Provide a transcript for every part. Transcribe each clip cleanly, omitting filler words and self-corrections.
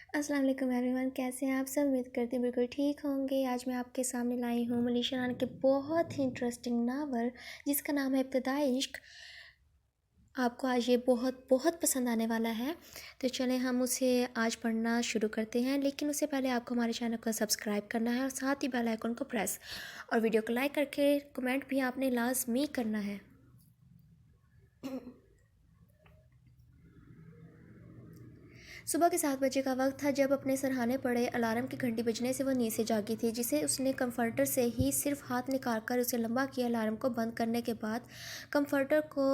अस्सलाम वालेकुम एवरीवन, कैसे हैं आप सब। उम्मीद करती हूँ बिल्कुल ठीक होंगे। आज मैं आपके सामने लाई हूँ मनीषा राना के बहुत ही इंटरेस्टिंग नावल जिसका नाम है इब्तिदाई इश्क। आपको आज ये बहुत बहुत पसंद आने वाला है। तो चलें हम उसे आज पढ़ना शुरू करते हैं, लेकिन उससे पहले आपको हमारे चैनल को सब्सक्राइब करना है और साथ ही बेल आइकन को प्रेस और वीडियो को लाइक करके कमेंट भी आपने लाजमी करना है। सुबह के 7 बजे का वक्त था जब अपने सरहाने पड़े अलार्म की घंटी बजने से वह नींद से जागी थी, जिसे उसने कंफर्टर से ही सिर्फ हाथ निकालकर उसे लंबा किया। अलार्म को बंद करने के बाद कंफर्टर को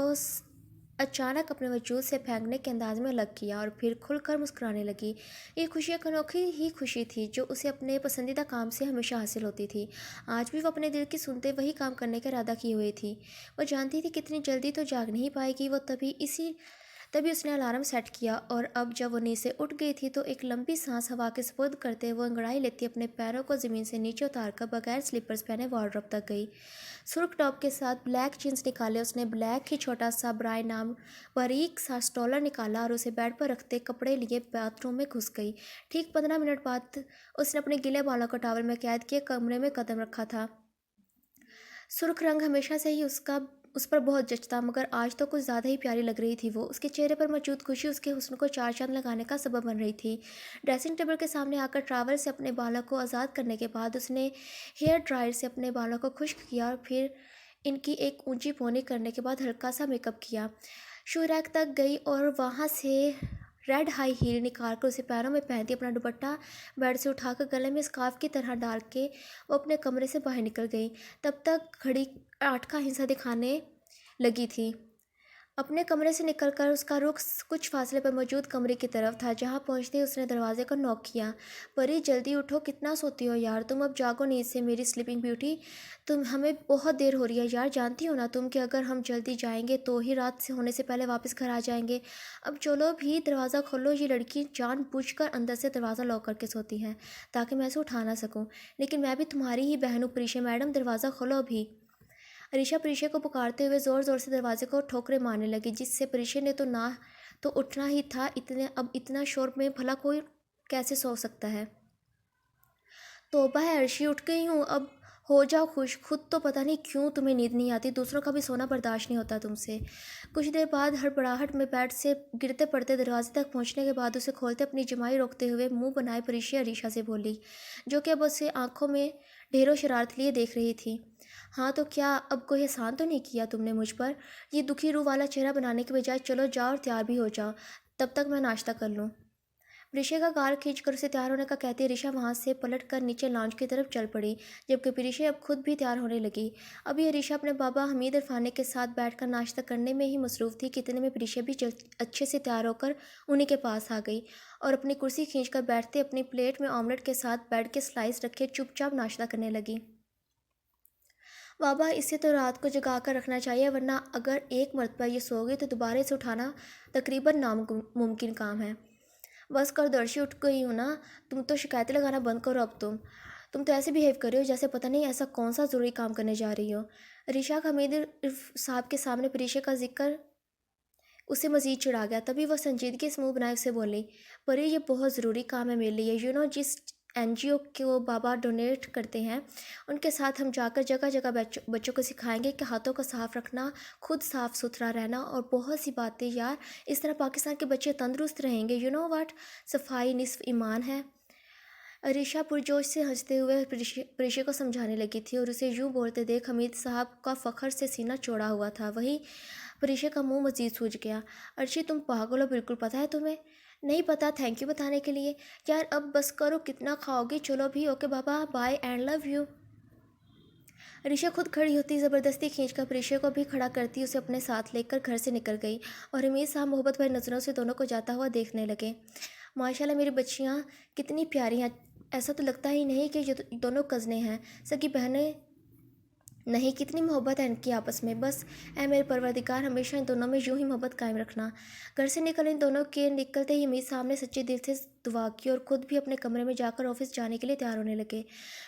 अचानक अपने वजूद से फेंकने के अंदाज में अलग किया और फिर खुलकर मुस्कुराने लगी। ये खुशी एक अनोखी ही खुशी थी जो उसे अपने पसंदीदा काम से हमेशा हासिल होती थी। आज भी वह अपने दिल की सुनते वही काम करने का इरादा किए हुए थी। वह जानती थी कितनी जल्दी तो जाग नहीं पाएगी वो। तभी उसने अलार्म सेट किया और अब जब वो नींद से उठ गई थी तो एक लंबी सांस हवा के सुपुर्द करते वो अंगड़ाई लेती अपने पैरों को ज़मीन से नीचे उतारकर बगैर स्लीपर्स पहने वार्डरोब तक गई। सुर्ख टॉप के साथ ब्लैक जींस निकाले उसने ब्लैक ही छोटा सा ब्राई नाम बारीक सा स्टॉलर निकाला और उसे बेड पर रखते कपड़े लिए बाथरूम में घुस गई। ठीक 15 मिनट बाद उसने अपने गीले बालों को टॉवल में कैद किए कमरे में कदम रखा था। सुर्ख रंग हमेशा से ही उस पर बहुत जचता, मगर आज तो कुछ ज़्यादा ही प्यारी लग रही थी वो। उसके चेहरे पर मौजूद खुशी उसके हुस्न को चार चांद लगाने का सबब बन रही थी। ड्रेसिंग टेबल के सामने आकर ट्रावल से अपने बालों को आज़ाद करने के बाद उसने हेयर ड्रायर से अपने बालों को खुश्क किया और फिर इनकी एक ऊंची पोनी करने के बाद हल्का सा मेकअप किया। शू रैक तक गई और वहाँ से रेड हाई हील निकाल कर उसे पैरों में पहनती अपना दुपट्टा बेड से उठाकर गले में स्कार्फ की तरह डाल के वो अपने कमरे से बाहर निकल गई। तब तक घड़ी 8 का हिस्सा दिखाने लगी थी। अपने कमरे से निकलकर उसका रुख कुछ फासले पर मौजूद कमरे की तरफ था, जहां पहुंचते ही उसने दरवाजे को नॉक किया। परी, जल्दी उठो, कितना सोती हो यार तुम, अब जागो नींद से मेरी स्लीपिंग ब्यूटी। तुम हमें बहुत देर हो रही है यार, जानती हो ना तुम कि अगर हम जल्दी जाएंगे तो ही रात से होने से पहले वापस घर आ जाएंगे। अब चलो भी, दरवाज़ा खोलो। ये लड़की जानबूझकर अंदर से दरवाज़ा लॉक करके सोती है ताकि मैं इसे उठा ना सकूँ, लेकिन मैं भी तुम्हारी ही बहन हूँ प्रीशा मैडम, दरवाज़ा खोलो अभी। अरीशा प्रीशा को पुकारते हुए ज़ोर ज़ोर से दरवाजे को ठोकरें मारने लगी, जिससे प्रीशा ने तो ना तो उठना ही था। अब इतना शोर में भला कोई कैसे सो सकता है। तौबा है अर्शी, उठ गई हूँ, अब हो जाओ खुश। खुद तो पता नहीं क्यों तुम्हें नींद नहीं आती, दूसरों का भी सोना बर्दाश्त नहीं होता तुमसे। कुछ देर बाद हड़बड़ाहट में बेड से गिरते पड़ते दरवाजे तक पहुँचने के बाद उसे खोलते अपनी जमाई रोकते हुए मुंह बनाए प्रीशा अरीशा से बोली, जो कि अब उसे आंखों में ढेरों शरारत लिए देख रही थी। हाँ तो क्या, अब कोई एहसान तो नहीं किया तुमने मुझ पर? ये दुखी रूह वाला चेहरा बनाने के बजाय चलो जाओ और तैयार भी हो जाओ, तब तक मैं नाश्ता कर लूँ। ऋषा का गाल खींचकर उसे तैयार होने का कहते ऋषा वहाँ से पलट कर नीचे लॉन्च की तरफ चल पड़ी, जबकि प्रीशा अब खुद भी तैयार होने लगी। अभी ऋषा अपने बाबा हमीद इरफानी के साथ बैठकर नाश्ता करने में ही मसरूफ़ थी कि इतने में प्रीशा भी अच्छे से तैयार होकर उन्हीं के पास आ गई और अपनी कुर्सी खींचकर बैठते अपनी प्लेट में ऑमलेट के साथ ब्रेड के स्लाइस रखे चुपचाप नाश्ता करने लगी। बाबा, इसे तो रात को जगा कर रखना चाहिए, वरना अगर एक मरतबा ये सो गई तो दोबारा इसे उठाना तकरीबन नामुमकिन काम है। बस कर दर्शी, उठ गई हूँ ना, तुम तो शिकायतें लगाना बंद करो अब। तुम तो ऐसे बिहेव कर रही हो जैसे पता नहीं ऐसा कौन सा ज़रूरी काम करने जा रही हो। रिशाक हमीद साहब के सामने परीक्षा का जिक्र उसे मज़ीद चिढ़ा गया। तभी वह संजीदगी से मुँह बनाए उसे बोली, पर ये बहुत ज़रूरी काम है मेरे लिए। जिस एनजीओ को बाबा डोनेट करते हैं उनके साथ हम जाकर जगह जगह बच्चों को सिखाएंगे कि हाथों को साफ़ रखना, खुद साफ़ सुथरा रहना और बहुत सी बातें यार। इस तरह पाकिस्तान के बच्चे तंदुरुस्त रहेंगे। वाट, सफाई निस्फ ईमान है। अरीशा पुरजोश से हंसते हुए प्रीशा को समझाने लगी थी और उसे यूं बोलते देख हमीद साहब का फ़ख्र से सीना चौड़ा हुआ था। वही प्रीशा का मुंह मजीद सूज गया। अर्शी, तुम पागल हो बिल्कुल, पता है तुम्हें? नहीं पता, थैंक यू बताने के लिए। यार अब बस करो, कितना खाओगी, चलो भी। ओके बाबा, bye and love you. Risha खुद खड़ी होती ज़बरदस्ती खींचकर प्रीशा को भी खड़ा करती उसे अपने साथ लेकर घर से निकल गई और हमीद साहब मोहब्बत भरी नज़रों से दोनों को जाता हुआ देखने लगे। माशाल्लाह मेरी बच्चियाँ कितनी प्यारी हैं, ऐसा तो लगता ही नहीं कि ये दोनों कज़नें हैं, सगी बहनें नहीं। कितनी मोहब्बत है इनकी आपस में। बस ऐ मेरे परवरदिगार, हमेशा इन दोनों में यूं ही मोहब्बत कायम रखना। घर से निकल इन दोनों के निकलते ही हमीद साहब ने सच्चे दिल से दुआ की और ख़ुद भी अपने कमरे में जाकर ऑफिस जाने के लिए तैयार होने लगे।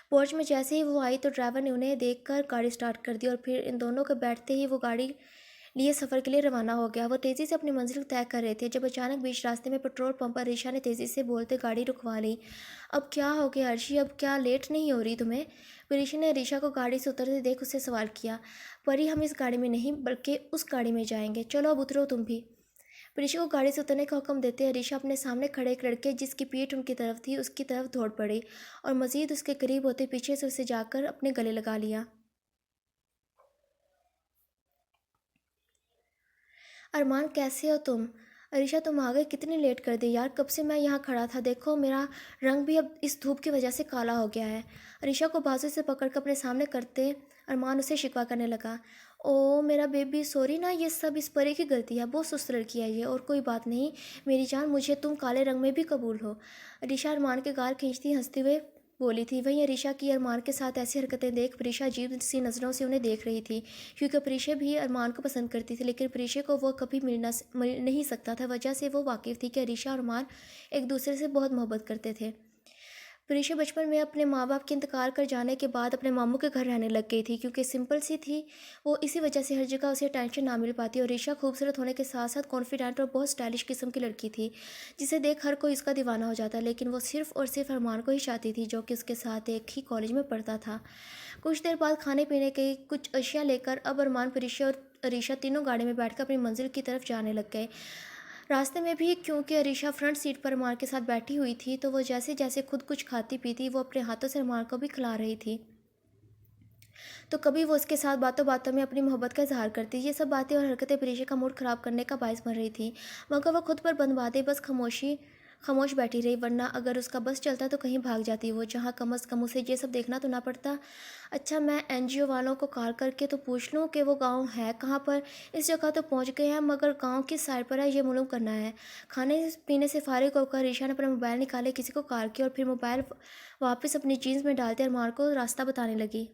पोर्च में जैसे ही वो आई तो ड्राइवर ने उन्हें देखकर गाड़ी स्टार्ट कर दी और फिर इन दोनों के बैठते ही वो गाड़ी लिए सफ़र के लिए रवाना हो गया। वो तेज़ी से अपनी मंजिल तय कर रहे थे जब अचानक बीच रास्ते में पेट्रोल पंप पर ऋषा ने तेज़ी से बोलते गाड़ी रुकवा ली। अब क्या हो गया अर्शी, अब क्या लेट नहीं हो रही तुम्हें? ऋषि ने ऋषा को गाड़ी से उतरते देख उससे सवाल किया। परी, हम इस गाड़ी में नहीं बल्कि उस गाड़ी में जाएंगे, चलो अब उतरो तुम भी। ऋषि को गाड़ी से उतरने का हुक्म देते ऋषा अपने सामने खड़े एक लड़के जिसकी पीठ उनकी तरफ थी उसकी तरफ दौड़ पड़ी और मजीद उसके करीब होते पीछे से उसे जाकर अपने गले लगा लिया। अरमान, कैसे हो तुम? अरीशा, तुम आ गए, कितनी लेट कर दी यार, कब से मैं यहाँ खड़ा था, देखो मेरा रंग भी अब इस धूप की वजह से काला हो गया है। अरीशा को बाजू से पकड़कर अपने सामने करते अरमान उसे शिकवा करने लगा। ओ मेरा बेबी, सॉरी ना, ये सब इस परी की गलती है, बहुत सुस्त लड़की है ये, और कोई बात नहीं मेरी जान, मुझे तुम काले रंग में भी कबूल हो। अरीशा अरमान के गाल खींचती हंसते हुए बोली थी। वहीं अरीशा की अरमान के साथ ऐसी हरकतें देख प्रीशा अजीब सी नज़रों से उन्हें देख रही थी, क्योंकि प्रीशा भी अरमान को पसंद करती थी, लेकिन प्रीशा को वो कभी मिल नहीं सकता था। वजह से वो वाकिफ़ थी कि अरीशा और अरमान एक दूसरे से बहुत मोहब्बत करते थे। प्रीशा बचपन में अपने माँ बाप के इंतकाल कर जाने के बाद अपने मामू के घर रहने लग गई थी, क्योंकि सिंपल सी थी वो, इसी वजह से हर जगह उसे टेंशन ना मिल पाती। और ऋषा खूबसूरत होने के साथ साथ कॉन्फिडेंट और बहुत स्टाइलिश किस्म की लड़की थी, जिसे देख हर कोई इसका दीवाना हो जाता, लेकिन वो सिर्फ और सिर्फ अरमान को ही चाहती थी, जो कि उसके साथ एक ही कॉलेज में पढ़ता था। कुछ देर बाद खाने पीने के कुछ अशिया लेकर अब अरमान, प्रीशा और अरीशा तीनों गाड़ी में बैठकर अपनी मंजिल की तरफ जाने लग गए। रास्ते में भी क्योंकि अरीशा फ्रंट सीट पर अरमान के साथ बैठी हुई थी, तो वो जैसे जैसे खुद कुछ खाती पीती वो अपने हाथों से अरमान को भी खिला रही थी, तो कभी वो उसके साथ बातों बातों में अपनी मोहब्बत का इजहार करती। ये सब बातें और हरकतें प्रीशा का मूड ख़राब करने का बायस बन रही थी, मगर वह खुद पर बंद बातें बस खामोश बैठी रही, वरना अगर उसका बस चलता तो कहीं भाग जाती वो, जहाँ कम अज़ कम उसे ये सब देखना तो ना पड़ता। अच्छा, मैं एनजीओ वालों को कॉल करके तो पूछ लूँ कि वो गांव है कहाँ पर। इस जगह तो पहुँच गए हैं, मगर गांव किस साइड पर है ये मालूम करना है। खाने पीने से फारिग होकर ईशा ने अपना मोबाइल निकाले, किसी को कॉल किया और फिर मोबाइल वापस अपनी जीन्स में डालते अरमान को रास्ता बताने लगी।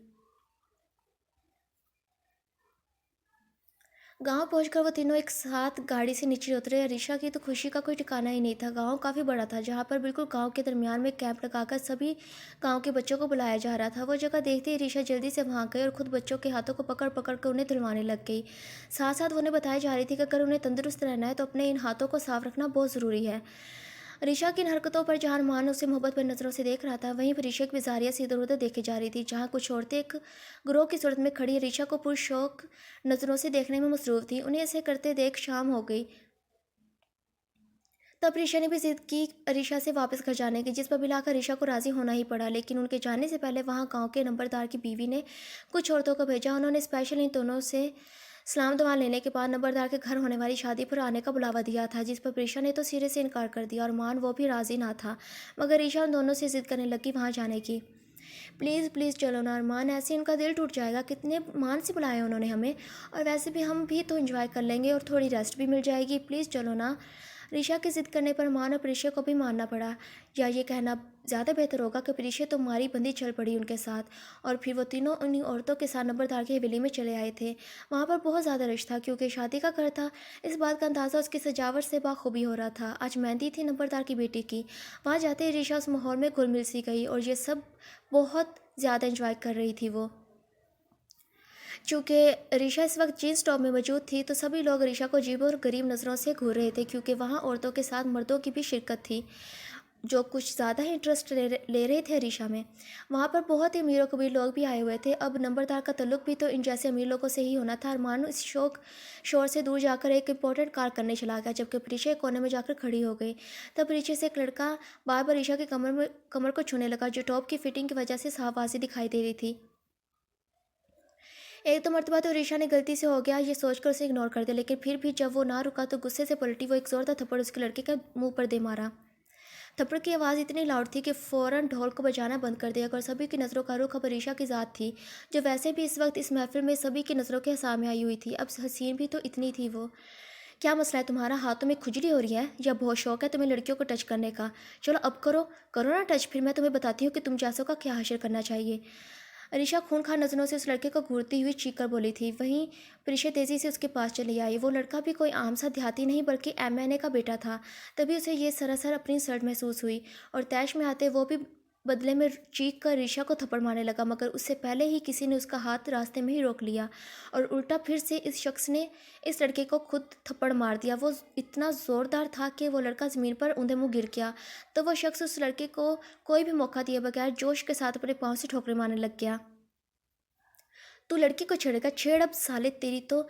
गांव पहुंचकर वो तीनों एक साथ गाड़ी से नीचे उतरे। अरीशा की तो खुशी का कोई ठिकाना ही नहीं था। गांव काफ़ी बड़ा था, जहां पर बिल्कुल गांव के दरमियान में कैंप लगाकर सभी गांव के बच्चों को बुलाया जा रहा था। वो जगह देखते ही अरीशा जल्दी से वहां गई और खुद बच्चों के हाथों को पकड़ पकड़ कर उन्हें धुलवाने लग गई। साथ साथ उन्हें बताई जा रही थी कि अगर उन्हें तंदुरुस्त रहना है तो अपने इन हाथों को साफ रखना बहुत ज़रूरी है। ऋषा की इन हरकतों पर जहाँ अरमान उसे मोहब्बत भरी नज़रों से देख रहा था, वहीं पर ऋषा की बेजारियाँ से इधर उधर देखे जा रही थी। जहाँ कुछ औरतें एक ग्रोह की सूरत में खड़ी ऋषा को पुरशौक नज़रों से देखने में मसरूफ़ थी। उन्हें ऐसे करते देख शाम हो गई। तब ऋषा ने भी जिद की ऋषा से वापस घर जाने की, जिस पर मिलाकर ऋषा को राज़ी होना ही पड़ा। लेकिन उनके जाने से पहले वहाँ गांव के नंबरदार की बीवी ने कुछ औरतों को भेजा। उन्होंने स्पेशल इन दोनों से सलाम दुआ लेने के बाद नंबरदार के घर होने वाली शादी पर आने का बुलावा दिया था, जिस पर प्रीशा ने तो सिरे से इनकार कर दिया और मान वो भी राज़ी ना था। मगर ईशा उन दोनों से जिद करने लगी वहाँ जाने की। प्लीज़ प्लीज़ चलो ना अरमान, ऐसे इनका दिल टूट जाएगा, कितने मान से बुलाया उन्होंने हमें, और वैसे भी हम भी तो एंजॉय कर लेंगे और थोड़ी रेस्ट भी मिल जाएगी, प्लीज़ चलो ना। ऋषा की ज़िद करने पर अरमान और प्रीशा को भी मानना पड़ा, या ये कहना ज़्यादा बेहतर होगा कि प्रीशा तो मारी बंदी चल पड़ी उनके साथ। और फिर वो तीनों उन्हीं औरतों के साथ नंबरदार की हवेली में चले आए थे। वहाँ पर बहुत ज़्यादा रश था, क्योंकि शादी का घर था। इस बात का अंदाज़ा उसकी सजावट से बाखूबी हो रहा था। आज मेहंदी थी नंबरदार की बेटी की। वहाँ जाते ही ऋषा उस माहौल में घुल मिल सी गई, और ये सब बहुत ज़्यादा इंजॉय कर रही थी वो। चूँकि ऋषा इस वक्त जीन्स टॉप में मौजूद थी, तो सभी लोग ऋषा को अजीब और गरीब नज़रों से घूर रहे थे, क्योंकि वहाँ औरतों के साथ मर्दों की भी शिरकत थी, जो कुछ ज़्यादा ही इंटरेस्ट ले रहे थे ऋषा में। वहाँ पर बहुत ही अमीर और कबीर लोग भी आए हुए थे। अब नंबरदार का ताल्लुक भी तो इन जैसे अमीर लोगों से ही होना था। अरमान इस शोर से दूर जाकर एक इंपॉर्टेंट कार करने चला गया, जबकि प्रीशा एक कोने में जाकर खड़ी हो गई। तब पीछे से एक लड़का बार बार ऋषा के कमर को छूने लगा, जो टॉप की फिटिंग की वजह से साफ वाज़ी दिखाई दे रही थी। एक दो मरतबा तो ऋषा ने गलती से हो गया ये सोचकर उसे इग्नोर कर दिया, लेकिन फिर भी जब वो ना रुका तो गुस्से से पलटी। वो एक जोरदार थप्पड़ उसके लड़के के मुंह पर दे मारा। थप्पड़ की आवाज़ इतनी लाउड थी कि फ़ौरन ढोल को बजाना बंद कर दिया, और सभी की नज़रों का रुख अब ऋषा की ज़ात थी, जो वैसे भी इस वक्त इस महफिल में सभी की नज़रों के सामने आई हुई थी। अब हसीन भी तो इतनी थी वो। क्या मसला है तुम्हारा? हाथों में खुजली हो रही है या बहुत शौक है तुम्हें लड़कियों को टच करने का? चलो अब करो, करो ना टच, फिर मैं तुम्हें बताती हूँ कि तुम जैसों का क्या हासिल करना चाहिए। अरीशा खूनखार नज़रों से उस लड़के को घूरती हुई चीख कर बोली थी। वहीं प्रीशा तेज़ी से उसके पास चली आई। वो लड़का भी कोई आम सा देहाती नहीं, बल्कि एमएनए का बेटा था। तभी उसे ये सरासर अपनी सर्द महसूस हुई, और तैश में आते वो भी बदले में चीख कर ऋषा को थप्पड़ मारने लगा, मगर उससे पहले ही किसी ने उसका हाथ रास्ते में ही रोक लिया और उल्टा फिर से इस शख्स ने इस लड़के को खुद थप्पड़ मार दिया। वो इतना ज़ोरदार था कि वो लड़का ज़मीन पर ऊंधे मुँह गिर गया। तो वो शख्स उस लड़के को कोई भी मौका दिए बगैर जोश के साथ अपने पाँव से ठोकरें मारने लग गया। तू लड़की को छेड़ेगा? छेड़ अब साले, तेरी तो।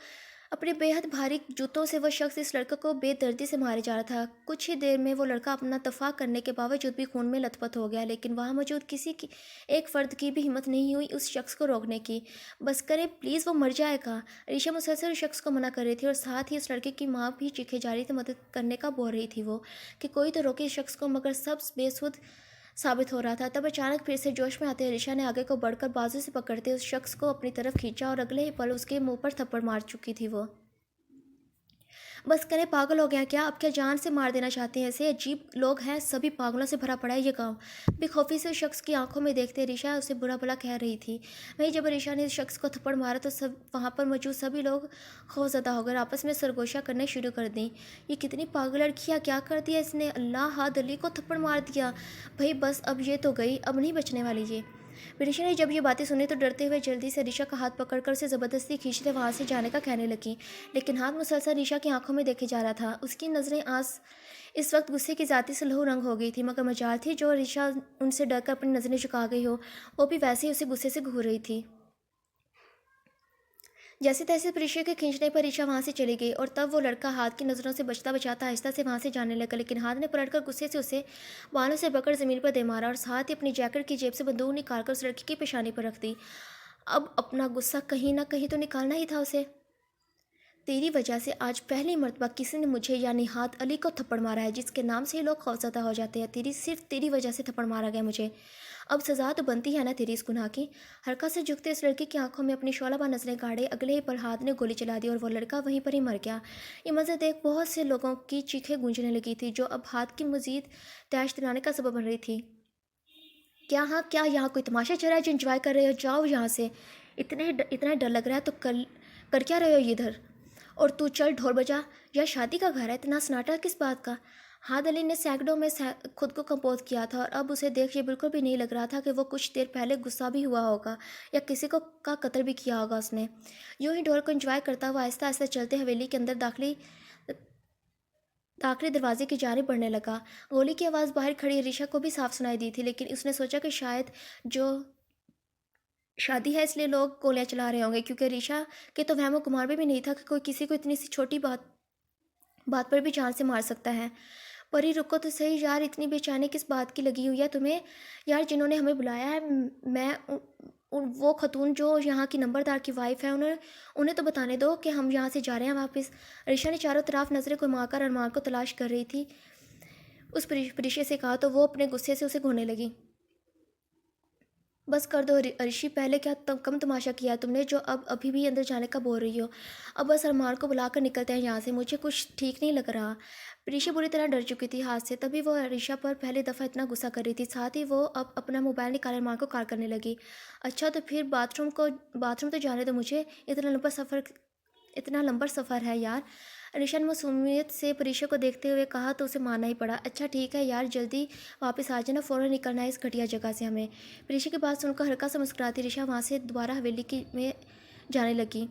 अपने बेहद भारी जूतों से वह शख्स इस लड़के को बेदर्दी से मारे जा रहा था। कुछ ही देर में वो लड़का अपना दफा करने के बावजूद भी खून में लथपथ हो गया, लेकिन वहां मौजूद किसी की एक फर्द की भी हिम्मत नहीं हुई उस शख्स को रोकने की। बस करे प्लीज़, वो मर जाएगा। ऋषा मुसलसल उस शख्स को मना कर रही थी और साथ ही उस लड़के की माँ भी चीखे जा रही थी। मदद करने का बोल रही थी वो कि कोई तो रोके इस शख्स को, मगर सब बेसुध साबित हो रहा था। तब अचानक फिर से जोश में आते ऋषा ने आगे को बढ़कर बाजू से पकड़ते उस शख्स को अपनी तरफ खींचा और अगले ही पल उसके मुंह पर थप्पड़ मार चुकी थी वो। बस करें, पागल हो गया क्या? अब क्या जान से मार देना चाहते हैं? ऐसे अजीब लोग हैं, सभी पागलों से भरा पड़ा है ये गांव। बेखौफी से उस शख्स की आंखों में देखते ऋषा उसे बुरा भला कह रही थी। वहीं जब ऋषा ने उस शख्स को थप्पड़ मारा तो सब वहाँ पर मौजूद सभी लोग खौफजदा होकर आपस में सरगोशा करने शुरू कर दी। ये कितनी पागल लड़कियाँ, क्या कर दिया इसने? अल्लाह, हाथ अली को थप्पड़ मार दिया। भाई बस, अब ये तो गई, अब नहीं बचने वाली ये। ऋषा ने जब ये बातें सुनी तो डरते हुए जल्दी से ऋषा का हाथ पकड़कर उसे ज़बरदस्ती खींचते वहाँ से जाने का कहने लगी, लेकिन हाथ मुसलसल ऋषा की आंखों में देखे जा रहा था। उसकी नज़रें आज इस वक्त गुस्से की जाती से लहू रंग हो गई थी, मगर मजाल थी जो ऋषा उनसे डरकर अपनी नज़रें झुका गई हो, वो भी वैसे ही उसे गुस्से से घूर रही थी। जैसे तैसे ऋषि के खींचने पर ऋषा वहां से चली गई और तब वो लड़का हाथ की नज़रों से बचता बचाता आहिस्ता से वहां से जाने लगा, लेकिन हाथ ने पलटकर गुस्से से उसे बालों से पकड़ जमीन पर दे मारा और साथ ही अपनी जैकेट की जेब से बंदूक निकालकर उस लड़की की पेशानी पर रख दी। अब अपना गुस्सा कहीं ना कहीं तो निकालना ही था उसे। तेरी वजह से आज पहली मर्तबा किसी ने मुझे यानी हाथ अली को थप्पड़ मारा है, जिसके नाम से ही लोग खौफजदा हो जाते हैं। सिर्फ तेरी वजह से थप्पड़ मारा गया मुझे। अब सज़ा तो बनती है ना तेरी इस गुनाह की। हल्का से झुकते इस लड़की की आंखों में अपनी शोलाबा नजरें गाड़े अगले ही पल हाथ ने गोली चला दी और वो लड़का वहीं पर ही मर गया। ये मंजर देख बहुत से लोगों की चीखें गूंजने लगी थी, जो अब हाथ की मजीद तैश दिलाने का सबब बन रही थी। क्या? हाँ, क्या यहाँ कोई तमाशा चल रहा है जो इंजॉय कर रहे हो? जाओ यहाँ से। इतना डर लग रहा है तो कल कर क्या रहे हो इधर? और तू चल ढोल बजा, यह शादी का घर है, इतना सन्नाटा किस बात का? हाद अली ने सैकड़ों में खुद को कंपोज किया था और अब उसे देख ये बिल्कुल भी नहीं लग रहा था कि वो कुछ देर पहले गुस्सा भी हुआ होगा या किसी को का कत्ल भी किया होगा उसने। यूं ही ढोल को एंजॉय करता हुआ आहिस्ता आहिस्ता चलते हवेली के अंदर दाखिली दरवाजे की जानिब बढ़ने लगा। गोली की आवाज़ बाहर खड़ी ऋषा को भी साफ सुनाई दी थी, लेकिन उसने सोचा कि शायद जो शादी है इसलिए लोग गोलियां चला रहे होंगे, क्योंकि ऋषा के तो वहमो गुमान में भी नहीं था कि कोई किसी को इतनी सी छोटी बात बात पर भी जान से मार सकता है। परी रुको तो सही यार, इतनी बेचैनी किस बात की लगी हुई है तुम्हें? यार जिन्होंने हमें बुलाया है, मैं वो खतून जो यहाँ की नंबरदार की वाइफ है, उन्हें उन्हें तो बताने दो कि हम यहाँ से जा रहे हैं वापस। ऋषा ने चारों तरफ नजरें घुमाकर अरमान को तलाश कर रही थी। उस परिशे से कहा तो वो अपने गुस्से से उसे घूरने लगी। बस कर दो ऋषि, पहले क्या कम तमाशा किया तुमने जो अब अभी भी अंदर जाने का बोल रही हो? अब बस अरमान को बुलाकर निकलते हैं यहाँ से, मुझे कुछ ठीक नहीं लग रहा। ऋषि बुरी तरह डर चुकी थी हाथ से, तभी वो ऋषा पर पहली दफ़ा इतना गुस्सा कर रही थी। साथ ही वो अब अपना मोबाइल निकाल अरमान को कॉल करने लगी। अच्छा तो फिर बाथरूम तो जाने दो मुझे, इतना लंबा सफ़र है यार। ऋषा ने मासूमियत से परीक्षा को देखते हुए कहा तो उसे मानना ही पड़ा। अच्छा ठीक है यार, जल्दी वापस आ जाना, फ़ौरन निकलना है इस घटिया जगह से हमें। परीक्षा की बात सुनकर हल्का सा मुस्कुराती ऋषा वहाँ से दोबारा हवेली की में जाने लगी।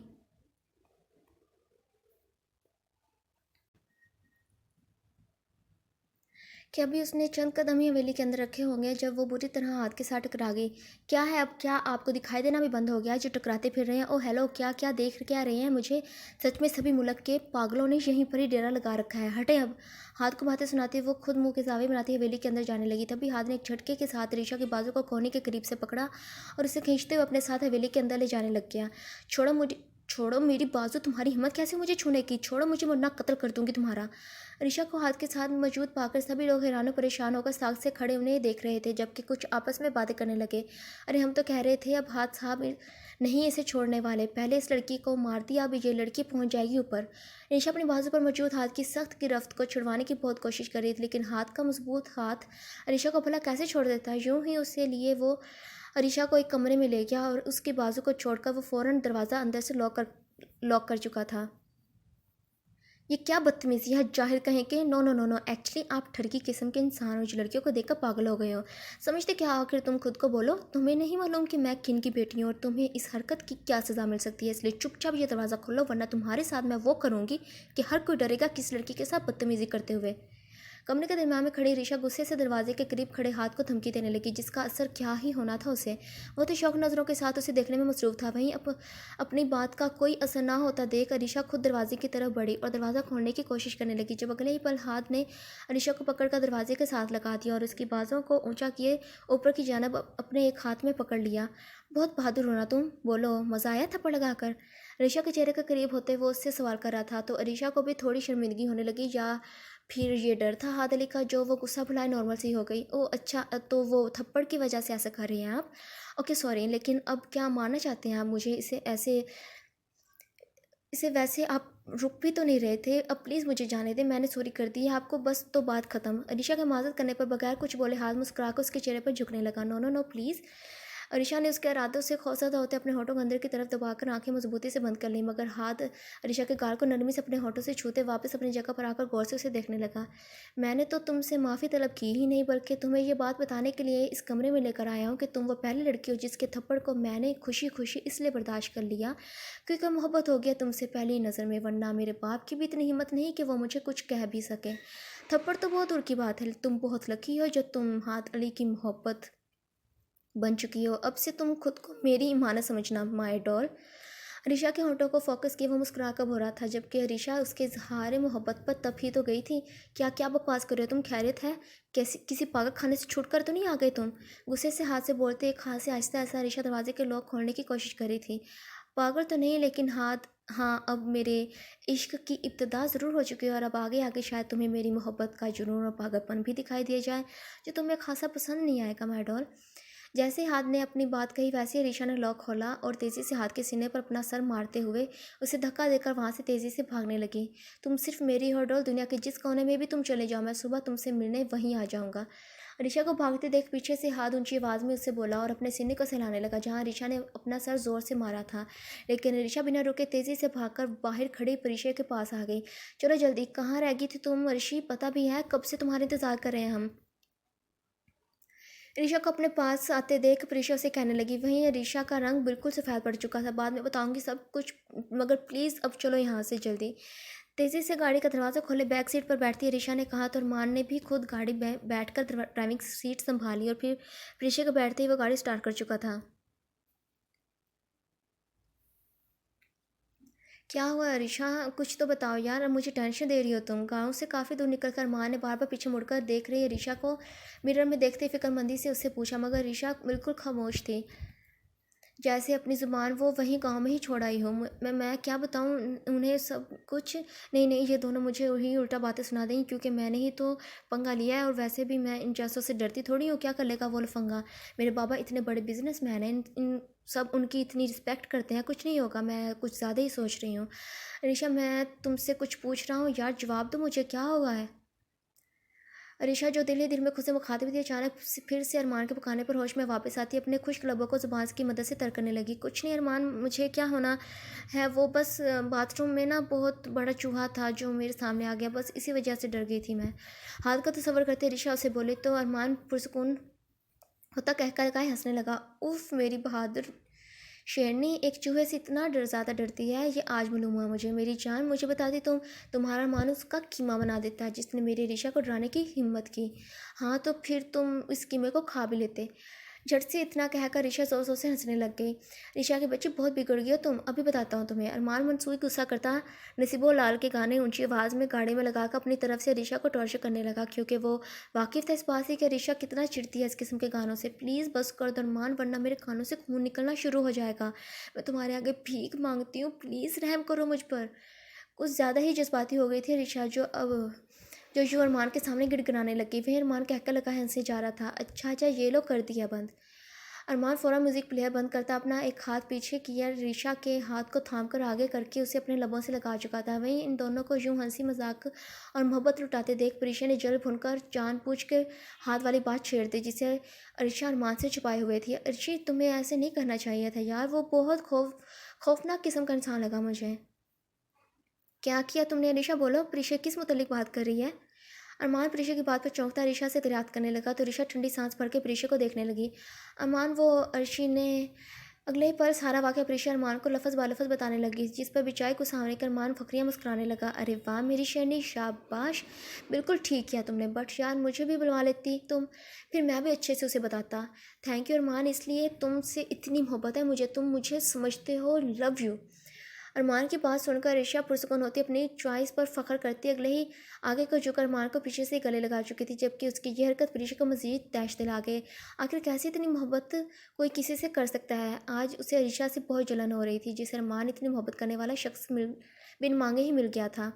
कि अभी उसने चंद कदम ही हवेली के अंदर रखे होंगे जब वो बुरी तरह हाथ के साथ टकरा गई। क्या है अब? क्या आपको दिखाई देना भी बंद हो गया जो टकराते फिर रहे हैं? ओ हेलो, क्या क्या देख क्या रहे हैं मुझे? सच में सभी मुल्क के पागलों ने यहीं पर ही डेरा लगा रखा है। हटे अब। हाथ को बातें सुनाती वो खुद मुंह के जावे बनाती हवेली के अंदर जाने लगी। तभी हाथ ने एक झटके के साथ ऋषा के बाजू को कोहनी के करीब से पकड़ा और उसे खींचते हुए अपने साथ हवेली के अंदर ले जाने लग गया। छोड़ो मेरी बाजू, तुम्हारी हिम्मत कैसे मुझे छूने की? छोड़ो मुझे, वरना कत्ल कर दूंगी तुम्हारा। ऋषा को हाथ के साथ मौजूद पाकर सभी लोग हैरान और परेशान होकर साग से खड़े उन्हें देख रहे थे, जबकि कुछ आपस में बातें करने लगे। अरे हम तो कह रहे थे अब हाथ साहब नहीं इसे छोड़ने वाले, पहले इस लड़की को मार दिया, अब ये लड़की पहुंच जाएगी ऊपर। ऋषा अपनी बाजू पर मौजूद हाथ की सख्त गिरफ्त को छुड़वाने की बहुत कोशिश कर रही थी, लेकिन हाथ का मजबूत हाथ ऋषा को भला कैसे छोड़ देता। यूं ही उससे लिए वो ऋषा को एक कमरे में ले गया और उसकी बाजू को छोड़कर वो फौरन दरवाज़ा अंदर से लॉक कर चुका था। ये क्या बदतमीजी है जाहिर कहें कि no no no no, actually आप ठरकी किस्म के इंसान हो जो लड़कियों को देखकर पागल हो गए हो। समझते क्या आखिर तुम खुद को बोलो, तुम्हें नहीं मालूम कि मैं किन की बेटी हूँ और तुम्हें इस हरकत की क्या सज़ा मिल सकती है। इसलिए चुपचाप ये दरवाज़ा खोलो वरना तुम्हारे साथ मैं वो करूँगी कि हर कोई डरेगा किस लड़की के साथ बदतमीजी करते हुए। कमरे के दरमियान में खड़ी ऋषा गुस्से से दरवाजे के करीब खड़े हाथ को धमकी देने लगी, जिसका असर क्या ही होना था उसे। वो तो शौक नज़रों के साथ उसे देखने में मसरूफ था। वहीं अपनी बात का कोई असर ना होता देख अरीशा खुद दरवाजे की तरफ बढ़ी और दरवाज़ा खोलने की कोशिश करने लगी। जब अगले ही पल हाथ ने अरीशा को पकड़कर दरवाजे के साथ लगा दिया और उसकी बाजों को ऊंचा किए ऊपर की जानब अपने एक हाथ में पकड़ लिया। बहुत बहादुर हो ना तुम, बोलो मज़ा आया थप्पड़ लगाकर। अरीशा के चेहरे के करीब होते वो उससे सवाल कर रहा था तो अरीशा को भी थोड़ी शर्मिंदगी होने लगी, या फिर ये डर था हाथ अली का जो वो गुस्सा भुलाए नॉर्मल सी हो गई। ओह अच्छा, तो वो थप्पड़ की वजह से ऐसा कर रही हैं आप। ओके सॉरी, लेकिन अब क्या मानना चाहते हैं आप मुझे इसे वैसे आप रुक भी तो नहीं रहे थे। अब प्लीज़ मुझे जाने दें, मैंने सॉरी कर दी है आपको, बस तो बात ख़त्म। अलीशा के माजत करने पर बगैर कुछ बोले हाथ मुस्कुरा कर उसके चेहरे पर झुकने लगा। No no no please. Arisha ने उसके इरादों से खौफजदा होते अपने होठों को अंदर की तरफ दबाकर आंखें मजबूती से बंद कर लीं, मगर हाथ अरीशा के गाल को नरमी से अपने होठों से छूते वापस अपनी जगह पर आकर गौर से उसे देखने लगा। मैंने तो तुमसे माफ़ी तलब की ही नहीं, बल्कि तुम्हें ये बात बताने के लिए इस कमरे में लेकर आया हूँ कि तुम वो पहली लड़की हो जिसके थप्पड़ को मैंने खुशी खुशी इसलिए बर्दाश्त कर लिया क्योंकि मोहब्बत हो गया तुमसे पहली नज़र में, वरना मेरे बाप की भी इतनी हिम्मत नहीं कि वो मुझे कुछ कह भी सके। थप्पड़ तो बहुत दूर की बात है, तुम बहुत लकी हो जो तुम हाथ अली की मोहब्बत बन चुकी हो। अब से तुम खुद को मेरी ईमानत समझना माय डॉल। अरीशा के होंठों को फोकस किए वो मुस्कुरा कर हो रहा था, जबकि अरीशा उसके इजहार मोहब्बत पर तब ही तो गई थी। क्या क्या बकवास कर रहे हो तुम, खैरियत है? कैसी किसी पागल खाने से छूट कर तो नहीं आ गए तुम? गुस्से से हाथ से बोलते एक हाथ से आहिस्ता आहिस्ता अरीशा दरवाजे के लॉक खोलने की कोशिश कर रही थी। पागल तो नहीं, लेकिन हाथ हाँ, अब मेरे इश्क की इब्तदा ज़रूर हो चुकी है और अब आगे आगे शायद तुम्हें मेरी मोहब्बत का जुनून और पागलपन भी दिखाई दिया जाए जो तुम्हें खासा पसंद नहीं आएगा माय डॉल। जैसे ही हाथ ने अपनी बात कही वैसे ही रीशा ने लॉक खोला और तेज़ी से हाथ के सीने पर अपना सर मारते हुए उसे धक्का देकर वहाँ से तेज़ी से भागने लगी। तुम सिर्फ मेरी हो डॉल, दुनिया के जिस कोने में भी तुम चले जाओ मैं सुबह तुमसे मिलने वहीं आ जाऊँगा। ऋषा को भागते देख पीछे से हाथ ऊंची आवाज़ में उससे बोला और अपने सीने को सहलाने लगा जहाँ ऋषा ने अपना सर जोर से मारा था। लेकिन ऋषा बिना रुके तेज़ी से भागकर बाहर खड़ी परिशे के पास आ गई। चलो जल्दी, कहाँ रह गई थी तुम ऋषि? पता भी है कब से तुम्हारा इंतज़ार कर रहे हैं हम। ऋषा को अपने पास आते देख प्रीशा से कहने लगी। वहीं ऋषा का रंग बिल्कुल सफ़ेद पड़ चुका था। बाद में बताऊंगी सब कुछ, मगर प्लीज़ अब चलो यहाँ से जल्दी। तेज़ी से गाड़ी का दरवाज़ा खोले बैक सीट पर बैठती ऋषा ने कहा तो अरमान ने भी खुद गाड़ी में बैठकर ड्राइविंग सीट संभाली और फिर प्रीशा के बैठते ही वो गाड़ी स्टार्ट कर चुका था। क्या हुआ ऋषा, कुछ तो बताओ यार, अब मुझे टेंशन दे रही हो तुम। गाँव से काफ़ी दूर निकलकर माँ ने बार बार पीछे मुड़कर देख रही है ऋषा को मिरर में देखते फिक्रमंदी से उससे पूछा, मगर ऋषा बिल्कुल खामोश थी, जैसे अपनी ज़ुबान वो वहीं गांव में ही छोड़ आई हो। मैं क्या बताऊं उन्हें सब कुछ। नहीं नहीं, ये दोनों मुझे वही उल्टा बातें सुना देंगी क्योंकि मैंने ही तो पंगा लिया है और वैसे भी मैं इन जैसों से डरती थोड़ी हूँ। क्या कर लेगा वो लफंगा? मेरे बाबा इतने बड़े बिजनेसमैन हैं, इन सब उनकी इतनी रिस्पेक्ट करते हैं, कुछ नहीं होगा। मैं कुछ ज़्यादा ही सोच रही हूँ। ऋषा मैं तुमसे कुछ पूछ रहा हूँ यार, जवाब दो मुझे, क्या हुआ है? अरीशा जो दिल ही दिल में खुद से मुखातिब थी अचानक फिर से अरमान के पुकाने पर होश में वापस आती अपने खुश्क लबों को जुबान की मदद से तर करने लगी। कुछ नहीं अरमान, मुझे क्या होना है, वो बस बाथरूम में ना बहुत बड़ा चूहा था जो मेरे सामने आ गया, बस इसी वजह से डर गई थी मैं। हाथ का तस्वर करते अरीशा उसे बोले तो अरमान पुरसकून होता कहकर काहे हंसने लगा। उफ मेरी बहादुर शेरनी एक चूहे से इतना डर ज़्यादा डरती है, ये आज मालूम हुआ मुझे। मेरी जान मुझे बता दी तुम, तुम्हारा मानो उसका कीमा बना देता है जिसने मेरी ऋषा को डराने की हिम्मत की। हाँ तो फिर तुम इस कीमे को खा भी लेते। झट से इतना कहकर ऋषा जोर जोर से हंसने लग गई। ऋषा के बच्चे बहुत बिगड़ गए हो तुम, अभी बताता हूँ तुम्हें। अरमान मनसूई गुस्सा करता नसीबो लाल के गाने ऊंची आवाज़ में गाड़ी में लगाकर अपनी तरफ से ऋषा को टॉर्चर करने लगा, क्योंकि वो वाकिफ था इस बात से कि ऋषा कितना चिढ़ती है इस किस्म के गानों से। प्लीज़ बस कर दो अरमान, वरना मेरे कानों से खून निकलना शुरू हो जाएगा। मैं तुम्हारे आगे भीख मांगती हूँ, प्लीज़ रहम करो मुझ पर। कुछ ज़्यादा ही जज्बाती हो गई थी ऋषा, जो यूँ अरमान के सामने गिड़गिड़ाने लगी। वह अरमान कहकर लगा हंसे जा रहा था। अच्छा अच्छा, ये लो कर दिया बंद। अरमान फ़ौरन म्यूज़िक प्लेयर बंद करता अपना एक हाथ पीछे किया ऋषा के हाथ को थामकर आगे करके उसे अपने लबों से लगा चुका था। वहीं इन दोनों को यूं हंसी मजाक और मोहब्बत लुटाते देख प्रीशा ने जल भुनकर जानबूझ के हाथ वाली बात छेड़ दी जिसे अर्शा अरमान से छुपाए हुए थी। अर्शी तुम्हें ऐसे नहीं करना चाहिए था यार, वो बहुत खौफनाक किस्म का इंसान लगा मुझे। क्या किया तुमने अरीशा? बोलो, प्रीशा किस मुतल्लिक बात कर रही है? अरमान प्रीशा की बात पर चौंकता अरीशा से दरियाफ्त करने लगा तो अरीशा ठंडी सांस भर के प्रीशा को देखने लगी। अरमान वो अर्शी ने अगले ही पल सारा वाक़या प्रीशा अरमान को लफ़ज़ ब-लफ़ज़ बताने लगी, जिस पर बेचाई को सामने कर अरमान फ़खरिया मुस्कुराने लगा। अरे वाह मेरी शेरनी, शाबाश, बिल्कुल ठीक किया तुमने, बट यार मुझे भी बुलवा लेती तुम, फिर मैं भी अच्छे से उसे बताता। थैंक यू अरमान, इसलिए तुमसे इतनी मोहब्बत है मुझे, तुम मुझे समझते हो, लव यू। अरमान की बात सुनकर ऋषा पुरसुकून होती अपनी चॉइस पर फख्र करती अगले ही आगे को झुकर अरमान को पीछे से गले लगा चुकी थी, जबकि उसकी यह हरकत प्रीशा को मजीद तैश दिला गए। आखिर कैसी इतनी मोहब्बत कोई किसी से कर सकता है? आज उसे ऋषा से बहुत जलन हो रही थी, जिसे अरमान इतनी मोहब्बत करने वाला शख्स बिन मांगे ही मिल गया था।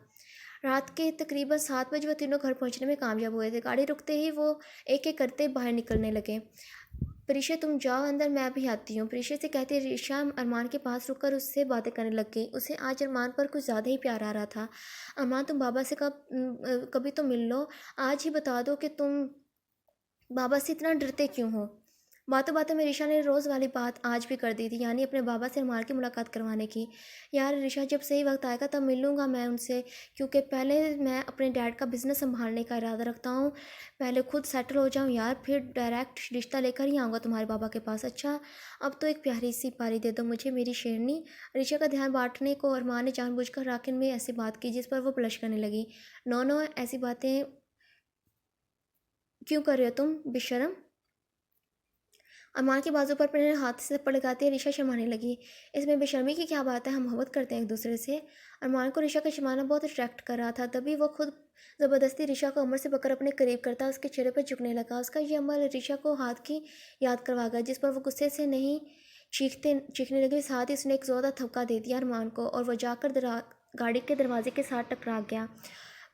रात के तकरीबन 7 बजे वो तीनों घर पहुंचने में कामयाब हुए थे। गाड़ी रुकते ही वो एक एक करते बाहर निकलने लगे। प्रीशा तुम जाओ अंदर, मैं भी आती हूँ, प्रीशा से कहते ऋषा अरमान के पास रुककर उससे बातें करने लग गई। उसे आज अरमान पर कुछ ज़्यादा ही प्यार आ रहा था। अरमान तुम बाबा से कभी तो मिल लो, आज ही बता दो कि तुम बाबा से इतना डरते क्यों हो? बातों बातों में ऋषा ने रोज़ वाली बात आज भी कर दी थी, यानी अपने बाबा से अरमान की मुलाकात करवाने की। यार ऋषा, जब सही वक्त आएगा तब मिल लूँगा मैं उनसे, क्योंकि पहले मैं अपने डैड का बिज़नेस संभालने का इरादा रखता हूँ। पहले खुद सेटल हो जाऊँ यार, फिर डायरेक्ट रिश्ता लेकर ही आऊँगा तुम्हारे बाबा के पास। अच्छा, अब तो एक प्यारी सी पारी दे दो मुझे मेरी शेरनी। ऋषा का ध्यान बांटने को अरमान ने जानबूझकर राकिन में ऐसी बात की, जिस पर वो ब्लश करने लगी। नो नो, ऐसी बातें क्यों कर रहे हो तुम, बेशरम? अरमान के बाजू पर अपने हाथ से थप्पड़ लगाते ही ऋषा शर्माने लगी। इसमें बेशर्मी की क्या बात है, हम मोहब्बत करते हैं एक दूसरे से। अरमान को ऋषा का शर्माना बहुत अट्रैक्ट कर रहा था, तभी वो खुद ज़बरदस्ती ऋषा को उम्र से पकड़ अपने करीब करता उसके चेहरे पर झुकने लगा। उसका ये अमल ऋषा को हाथ की याद करवा गया, जिस पर वो गुस्से से नहीं चीखने लगी। साथ ही उसने एक ज़ोरदार थपका दे दिया अरमान को और वह जाकर गाड़ी के दरवाजे के साथ टकरा गया।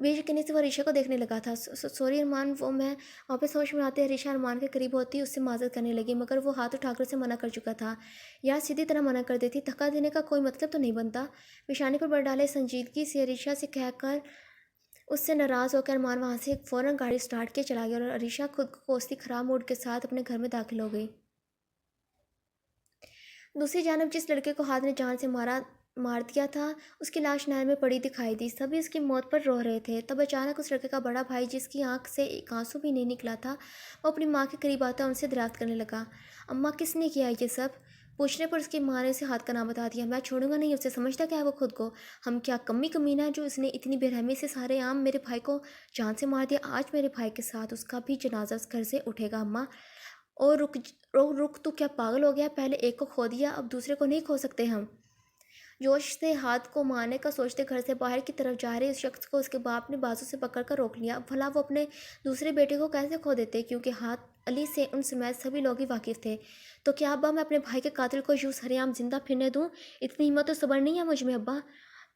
बेयकीनी से वो ऋषा को देखने लगा था। सॉरी अरमान, वो मैं वापस होश में आते ही ऋषा अरमान के करीब होती उससे माजरत करने लगी, मगर वो हाथ उठाकर उसे मना कर चुका था। यार सीधी तरह मना कर देती, धक्का देने का कोई मतलब तो नहीं बनता। पेशानी पर बड़ डाले संजीदगी से ऋषा से कहकर उससे नाराज़ होकर अरमान वहाँ से फ़ौरन गाड़ी स्टार्ट के चला गया और ऋषा खुद को कोसती ख़राब मूड के साथ अपने घर में दाखिल हो गई। दूसरी जानब जिस लड़के को हाथ ने जान से मार दिया था, उसकी लाश नहर में पड़ी दिखाई दी। सभी उसकी मौत पर रो रहे थे। तब अचानक उस लड़के का बड़ा भाई, जिसकी आंख से एक आंसू भी नहीं निकला था, वो अपनी माँ के करीब आता उनसे दरियाफ्त करने लगा। अम्मा, किसने किया ये सब? पूछने पर उसकी माँ ने उसे हाथ का नाम बता दिया। मैं छोड़ूंगा नहीं उसे, समझता क्या है वो खुद को? हम क्या कमीना है जो उसने इतनी बेरहमी से सारे आम मेरे भाई को जान से मार दिया। आज मेरे भाई के साथ उसका भी जनाजा उस घर से उठेगा अम्मा। और रुक, तू क्या पागल हो गया? पहले एक को खो दिया, अब दूसरे को नहीं खो सकते हम? जोश से हाथ को मारने का सोचते घर से बाहर की तरफ जा रहे उस शख्स को उसके बाप ने बाजू से पकड़कर रोक लिया। भला वो अपने दूसरे बेटे को कैसे खो देते, क्योंकि हाथ अली से उन समेत सभी लोग ही वाकिफ थे। तो क्या अब्बा, मैं अपने भाई के कातिल को यूँ सरेआम जिंदा फिरने दूँ? इतनी हिम्मत तो सब्र नहीं है मुझ में अब्बा।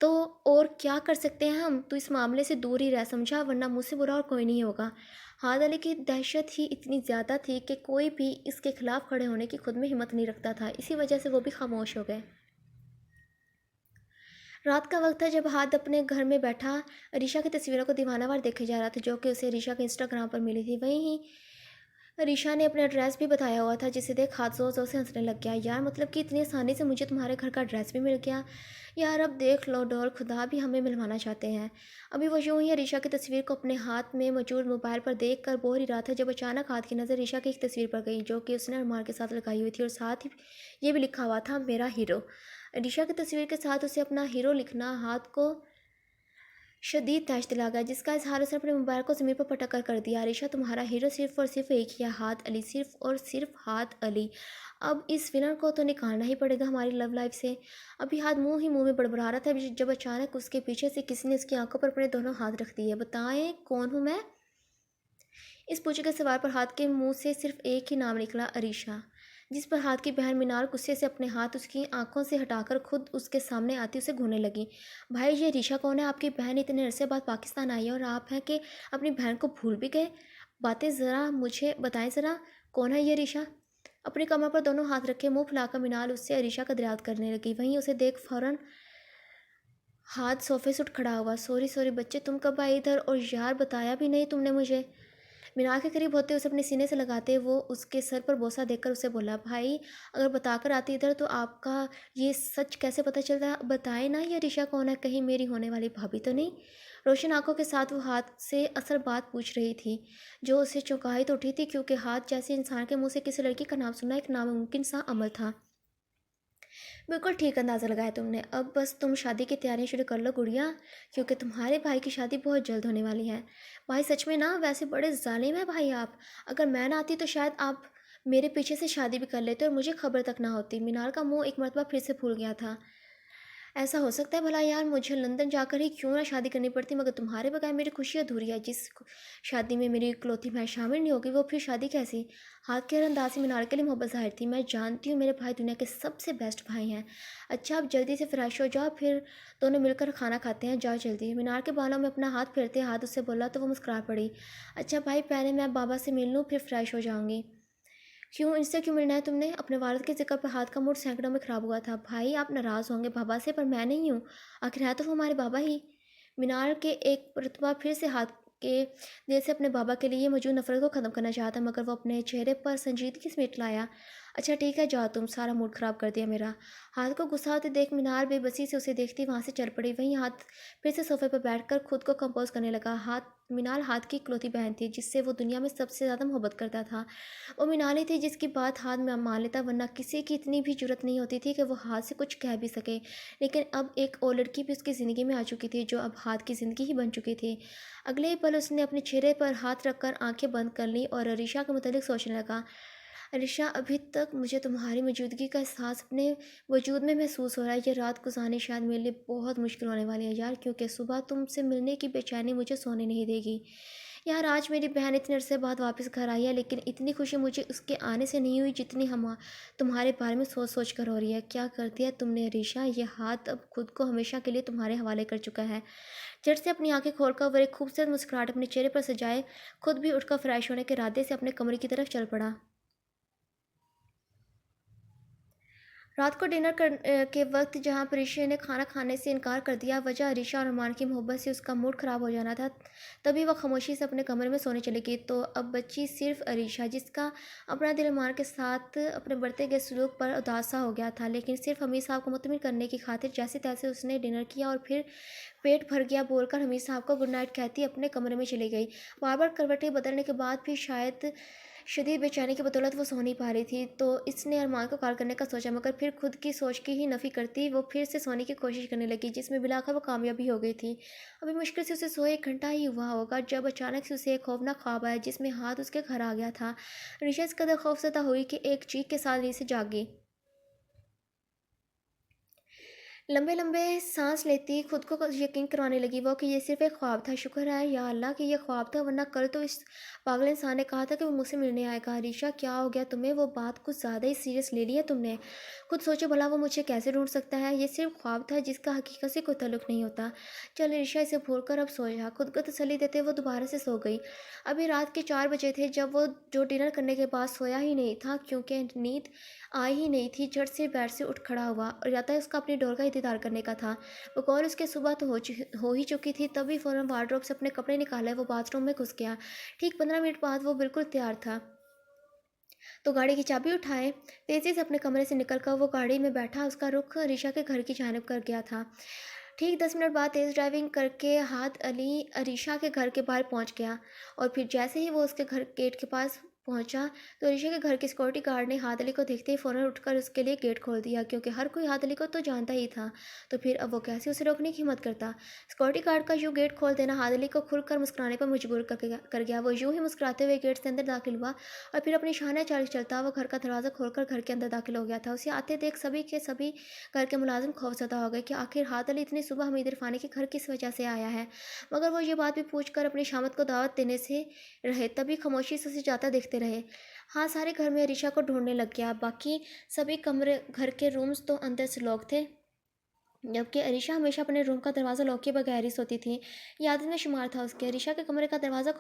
तो और क्या कर सकते हैं हम? तो इस मामले से दूर ही रह, समझा, वरना मुझसे बुरा और कोई नहीं होगा। हाथ अली की दहशत ही इतनी ज़्यादा थी कि कोई भी इसके खिलाफ खड़े होने की खुद में हिम्मत नहीं रखता था। इसी वजह से वो भी खामोश हो गए। रात का वक्त था जब हाथ अपने घर में बैठा ऋषा की तस्वीरों को दीवानावार देखे जा रहा था, जो कि उसे ऋषा के इंस्टाग्राम पर मिली थी। वहीं ही ऋषा ने अपना एड्रेस भी बताया हुआ था, जिसे देख हाथ जोर जोर से हंसने लग गया। यार, मतलब कि इतनी आसानी से मुझे तुम्हारे घर का एड्रेस भी मिल गया? यार अब देख लो डॉल, खुदा भी हमें मिलवाना चाहते हैं। अभी वो यूं ही ऋषा की तस्वीर को अपने हाथ में मौजूद मोबाइल पर देख कर बोर ही रहा था, जब अचानक हाथ की नज़र ऋषा की एक तस्वीर पर गई, जो कि उसने अरमान के साथ लगाई हुई थी और साथ ही ये भी लिखा हुआ था, मेरा हीरो। ऋषा की तस्वीर के साथ उसे अपना हीरो लिखना हाथ को शदीद तैश दिला गया, जिसका इजहार उसने अपने मोबाइल को ज़मीन पर पटक कर दिया। ऋषा, तुम्हारा हीरो सिर्फ और सिर्फ एक ही है, हाथ अली, सिर्फ और सिर्फ हाथ अली। अब इस विलन को तो निकालना ही पड़ेगा हमारी लव लाइफ से। अभी हाथ मुंह में बड़बड़ा रहा था जब अचानक उसके पीछे से किसी ने उसकी आंखों पर अपने दोनों हाथ रख दिए। बताएं कौन हूँ मैं? इस पूछे गए सवाल पर हाथ के मुंह से सिर्फ एक ही नाम निकला, अरीशा। जिस पर हाथ की बहन मीनार गुस्से से अपने हाथ उसकी आंखों से हटाकर खुद उसके सामने आती उसे घूरने लगी। भाई, ये रीशा कौन है? आपकी बहन इतने अरसे बाद पाकिस्तान आई है और आप हैं कि अपनी बहन को भूल भी गए? बातें ज़रा मुझे बताएं ज़रा, कौन है ये रीशा? अपनी कमर पर दोनों हाथ रखे मुंह फुलाकर मीनार उससे अरीशा का दरियाद करने लगी। वहीं उसे देख फौरन हाथ सोफे से उठ खड़ा हुआ। सॉरी सॉरी बच्चे, तुम कब आए इधर? और यार बताया भी नहीं तुमने मुझे। मीनार के करीब होते उसे अपने सीने से लगाते वो उसके सर पर बोसा देकर उसे बोला, भाई अगर बताकर आती इधर तो आपका ये सच कैसे पता चलता? बताए ना, ये ऋषा कौन है? कहीं मेरी होने वाली भाभी तो नहीं? रोशन आंखों के साथ वो हाथ से असल बात पूछ रही थी, जो उसे चौंकाई तो उठी थी, क्योंकि हाथ जैसे इंसान के मुंह से किसी लड़की का नाम सुनना एक नामुमकिन सा अमल था। बिल्कुल ठीक अंदाज़ा लगाया तुमने। अब बस तुम शादी की तैयारियां शुरू कर लो गुड़िया, क्योंकि तुम्हारे भाई की शादी बहुत जल्द होने वाली है। भाई सच में ना, वैसे बड़े जालिम है भाई आप। अगर मैं ना आती तो शायद आप मेरे पीछे से शादी भी कर लेते और मुझे खबर तक ना होती। मीनार का मुंह एक मरतबा फिर से फूल गया था। ऐसा हो सकता है भला यार, मुझे लंदन जाकर ही क्यों ना शादी करनी पड़ती, मगर तुम्हारे बगैर मेरी खुशी अधूरी है। शादी में मेरी इकलौती बहन शामिल नहीं होगी, वो फिर शादी कैसी? हाथ के हर अंदाज से मीनार के लिए मोहब्बत जाहिर थी। मैं जानती हूँ मेरे भाई दुनिया के सबसे बेस्ट भाई हैं। अच्छा, अब जल्दी से फ्रेश हो जाओ, फिर दोनों मिलकर खाना खाते हैं। जाओ जल्दी। मीनार के बालों में अपना हाथ फेरते हाथ उससे बोला तो वो मुस्कुरा पड़ी। अच्छा भाई, पहले मैं बाबा से मिल लूँ, फिर फ्रेश हो जाऊँगी। क्यों, इनसे क्यों मिलना है तुमने? अपने वालिद के ज़िक्र पर हाथ का मूड सैकड़ों में ख़राब हुआ था। भाई आप नाराज़ होंगे बाबा से, पर मैं नहीं हूँ। आखिर है तो वो हमारे बाबा ही। मीनार के एक रुतबा फिर से हाथ के दिल से अपने बाबा के लिए मौजूद नफरत को ख़त्म करना चाहता, मगर वो अपने चेहरे पर संजीदगी समेट लाया। अच्छा ठीक है, जाओ तुम, सारा मूड ख़राब कर दिया मेरा। हाथ को गुस्सा होते देख मीनार बेबसी से उसे देखती वहाँ से चल पड़ी। वहीं हाथ फिर से सोफे पर बैठकर खुद को कंपोज करने लगा। मीनार हाथ की इकलौती बहन थी जिससे वो दुनिया में सबसे ज़्यादा मोहब्बत करता था। वो मीनाली थी जिसकी बात हाथ में मान लेता, वरना किसी की इतनी भी जरूरत नहीं होती थी कि वो हाथ से कुछ कह भी सके। लेकिन अब एक और लड़की भी उसकी ज़िंदगी में आ चुकी थी, जो अब हाथ की ज़िंदगी ही बन चुकी थी। अगले ही पल उसने अपने चेहरे पर हाथ रखकर आंखें बंद कर लीं और अरीशा के मुतालिक सोचने लगा। अरीशा, अभी तक मुझे तुम्हारी मौजूदगी का एहसास अपने वजूद में महसूस हो रहा है। ये रात गुजारनी शायद मेरे लिए बहुत मुश्किल होने वाली है यार, क्योंकि सुबह तुमसे मिलने की बेचैनी मुझे सोने नहीं देगी। यार आज मेरी बहन इतने अरसे बाद वापस घर आई है, लेकिन इतनी खुशी मुझे उसके आने से नहीं हुई जितनी हम तुम्हारे बारे में सोच सोच कर हो रही है। क्या कर दिया तुमने अरीशा? ये हाथ अब खुद को हमेशा के लिए तुम्हारे हवाले कर चुका है। झट से अपनी आंखें खोलकर वह एक खूबसूरत मुस्कुराहट अपने चेहरे पर सजाए खुद भी उठकर फ्रेश होने के इरादे से अपने कमरे की तरफ चल पड़ा। रात को के वक्त जहाँ परिशे ने खाना खाने से इनकार कर दिया, वजह अरीशा और अरमान की मोहब्बत से उसका मूड ख़राब हो जाना था। तभी वह खामोशी से अपने कमरे में सोने चली गई। तो अब बच्ची सिर्फ अरीशा, जिसका अपना दिल अरमान के साथ अपने बढ़ते गए सलूक पर उदास सा हो गया था। लेकिन सिर्फ हमीद साहब को मुतमिन करने की खातिर जैसे तैसे उसने डिनर किया और फिर पेट भर गया बोलकर हमीद साहब को गुड नाइट कहती अपने कमरे में चली गई। बार बार करवटें बदलने के बाद भी शायद शदीद बेचैनी की बदौलत वो सो नहीं पा रही थी, तो इसने अरमान को कॉल करने का सोचा, मगर फिर खुद की सोच की ही नफ़ी करती वो फिर से सोने की कोशिश करने लगी, जिसमें बिलाखिर वो कामयाबी हो गई थी। अभी मुश्किल से उसे सोए 1 घंटा ही हुआ होगा जब अचानक से उसे एक खौफनाक ख्वाब आया, जिसमें हाथ उसके घर आ गया था। ऋषा इस कदर खौफजदा हुई कि एक चीख के साथ नींद से जाग गई। लंबे लंबे सांस लेती खुद को यकीन करवाने लगी वो कि ये सिर्फ एक ख्वाब था। शुक्र है या अल्लाह कि ये ख्वाब था, वरना कल तो इस पागल इंसान ने कहा था कि वो मुझसे मिलने आएगा। अरीशा, क्या हो गया तुम्हें? वो बात कुछ ज़्यादा ही सीरियस ले ली है तुमने। खुद सोचो भला, वो मुझे कैसे ढूंढ सकता है? ये सिर्फ ख्वाब था जिसका हकीकत से कोई ताल्लुक नहीं होता। चल अरीशा, इसे भूल कर अब सो जा। खुद को तसल्ली देते वो दोबारा से सो गई। अभी रात के 4 बजे थे जब वो जो डिनर करने के बाद सोया ही नहीं था, क्योंकि नींद आई ही नहीं थी। झट से बेड से उठ खड़ा हुआ और या तो उसका अपनी डोर का इंतजार करने का था। बकौल उसके सुबह तो हो ही चुकी थी। तभी फ़ौरन वार्डरोब से अपने कपड़े निकाले वो बाथरूम में घुस गया। ठीक 15 मिनट बाद वो बिल्कुल तैयार था, तो गाड़ी की चाबी उठाए तेज़ी से अपने कमरे से निकलकर वो गाड़ी में बैठा। उसका रुख ऋषा के घर की जानिब कर गया था। ठीक 10 मिनट बाद तेज़ ड्राइविंग करके हाथ अली अरीशा के घर के बाहर पहुंच गया, और फिर जैसे ही वो उसके घर गेट के पास पहुंचा, तो अरीशा के घर के सिक्योरिटी गार्ड ने हाथ अली को देखते ही फ़ौरन उठकर उसके लिए गेट खोल दिया, क्योंकि हर कोई हाथ अली को तो जानता ही था। तो फिर अब वो कैसे उसे रोकने की हिम्मत करता? सिक्योरिटी गार्ड का यूँ गेट खोल देना हाथ अली को खुलकर मुस्कुराने पर मजबूर कर गया। वो यूँ ही मुस्कुराते हुए गेट से अंदर दाखिल हुआ और फिर अपनी शान चाल चलता वो घर का दरवाज़ा खोलकर घर के अंदर दाखिल हो गया था। उसे आते देख सभी के सभी घर के मुलाजिम खौफजदा हो गए कि आखिर हाथ अली इतनी सुबह हमीद इरफानी के घर किस वजह से आया है। मगर वो ये बात भी पूछकर अपनी शामत को दावत देने से रहे, तभी खामोशी से उसे जाता देखते रहे। हाँ, सारे घर में अरीशा को ढूंढने लग गया। बाकी सभी कमरे घर के रूम्स तो अंदर से लॉक थे, जबकि अरीशा हमेशा अपने रूम का दरवाज़ा लॉक किए बगैर ही सोती थी। ये आदत में शुमार था उसके। अरीशा के कमरे का दरवाज़ा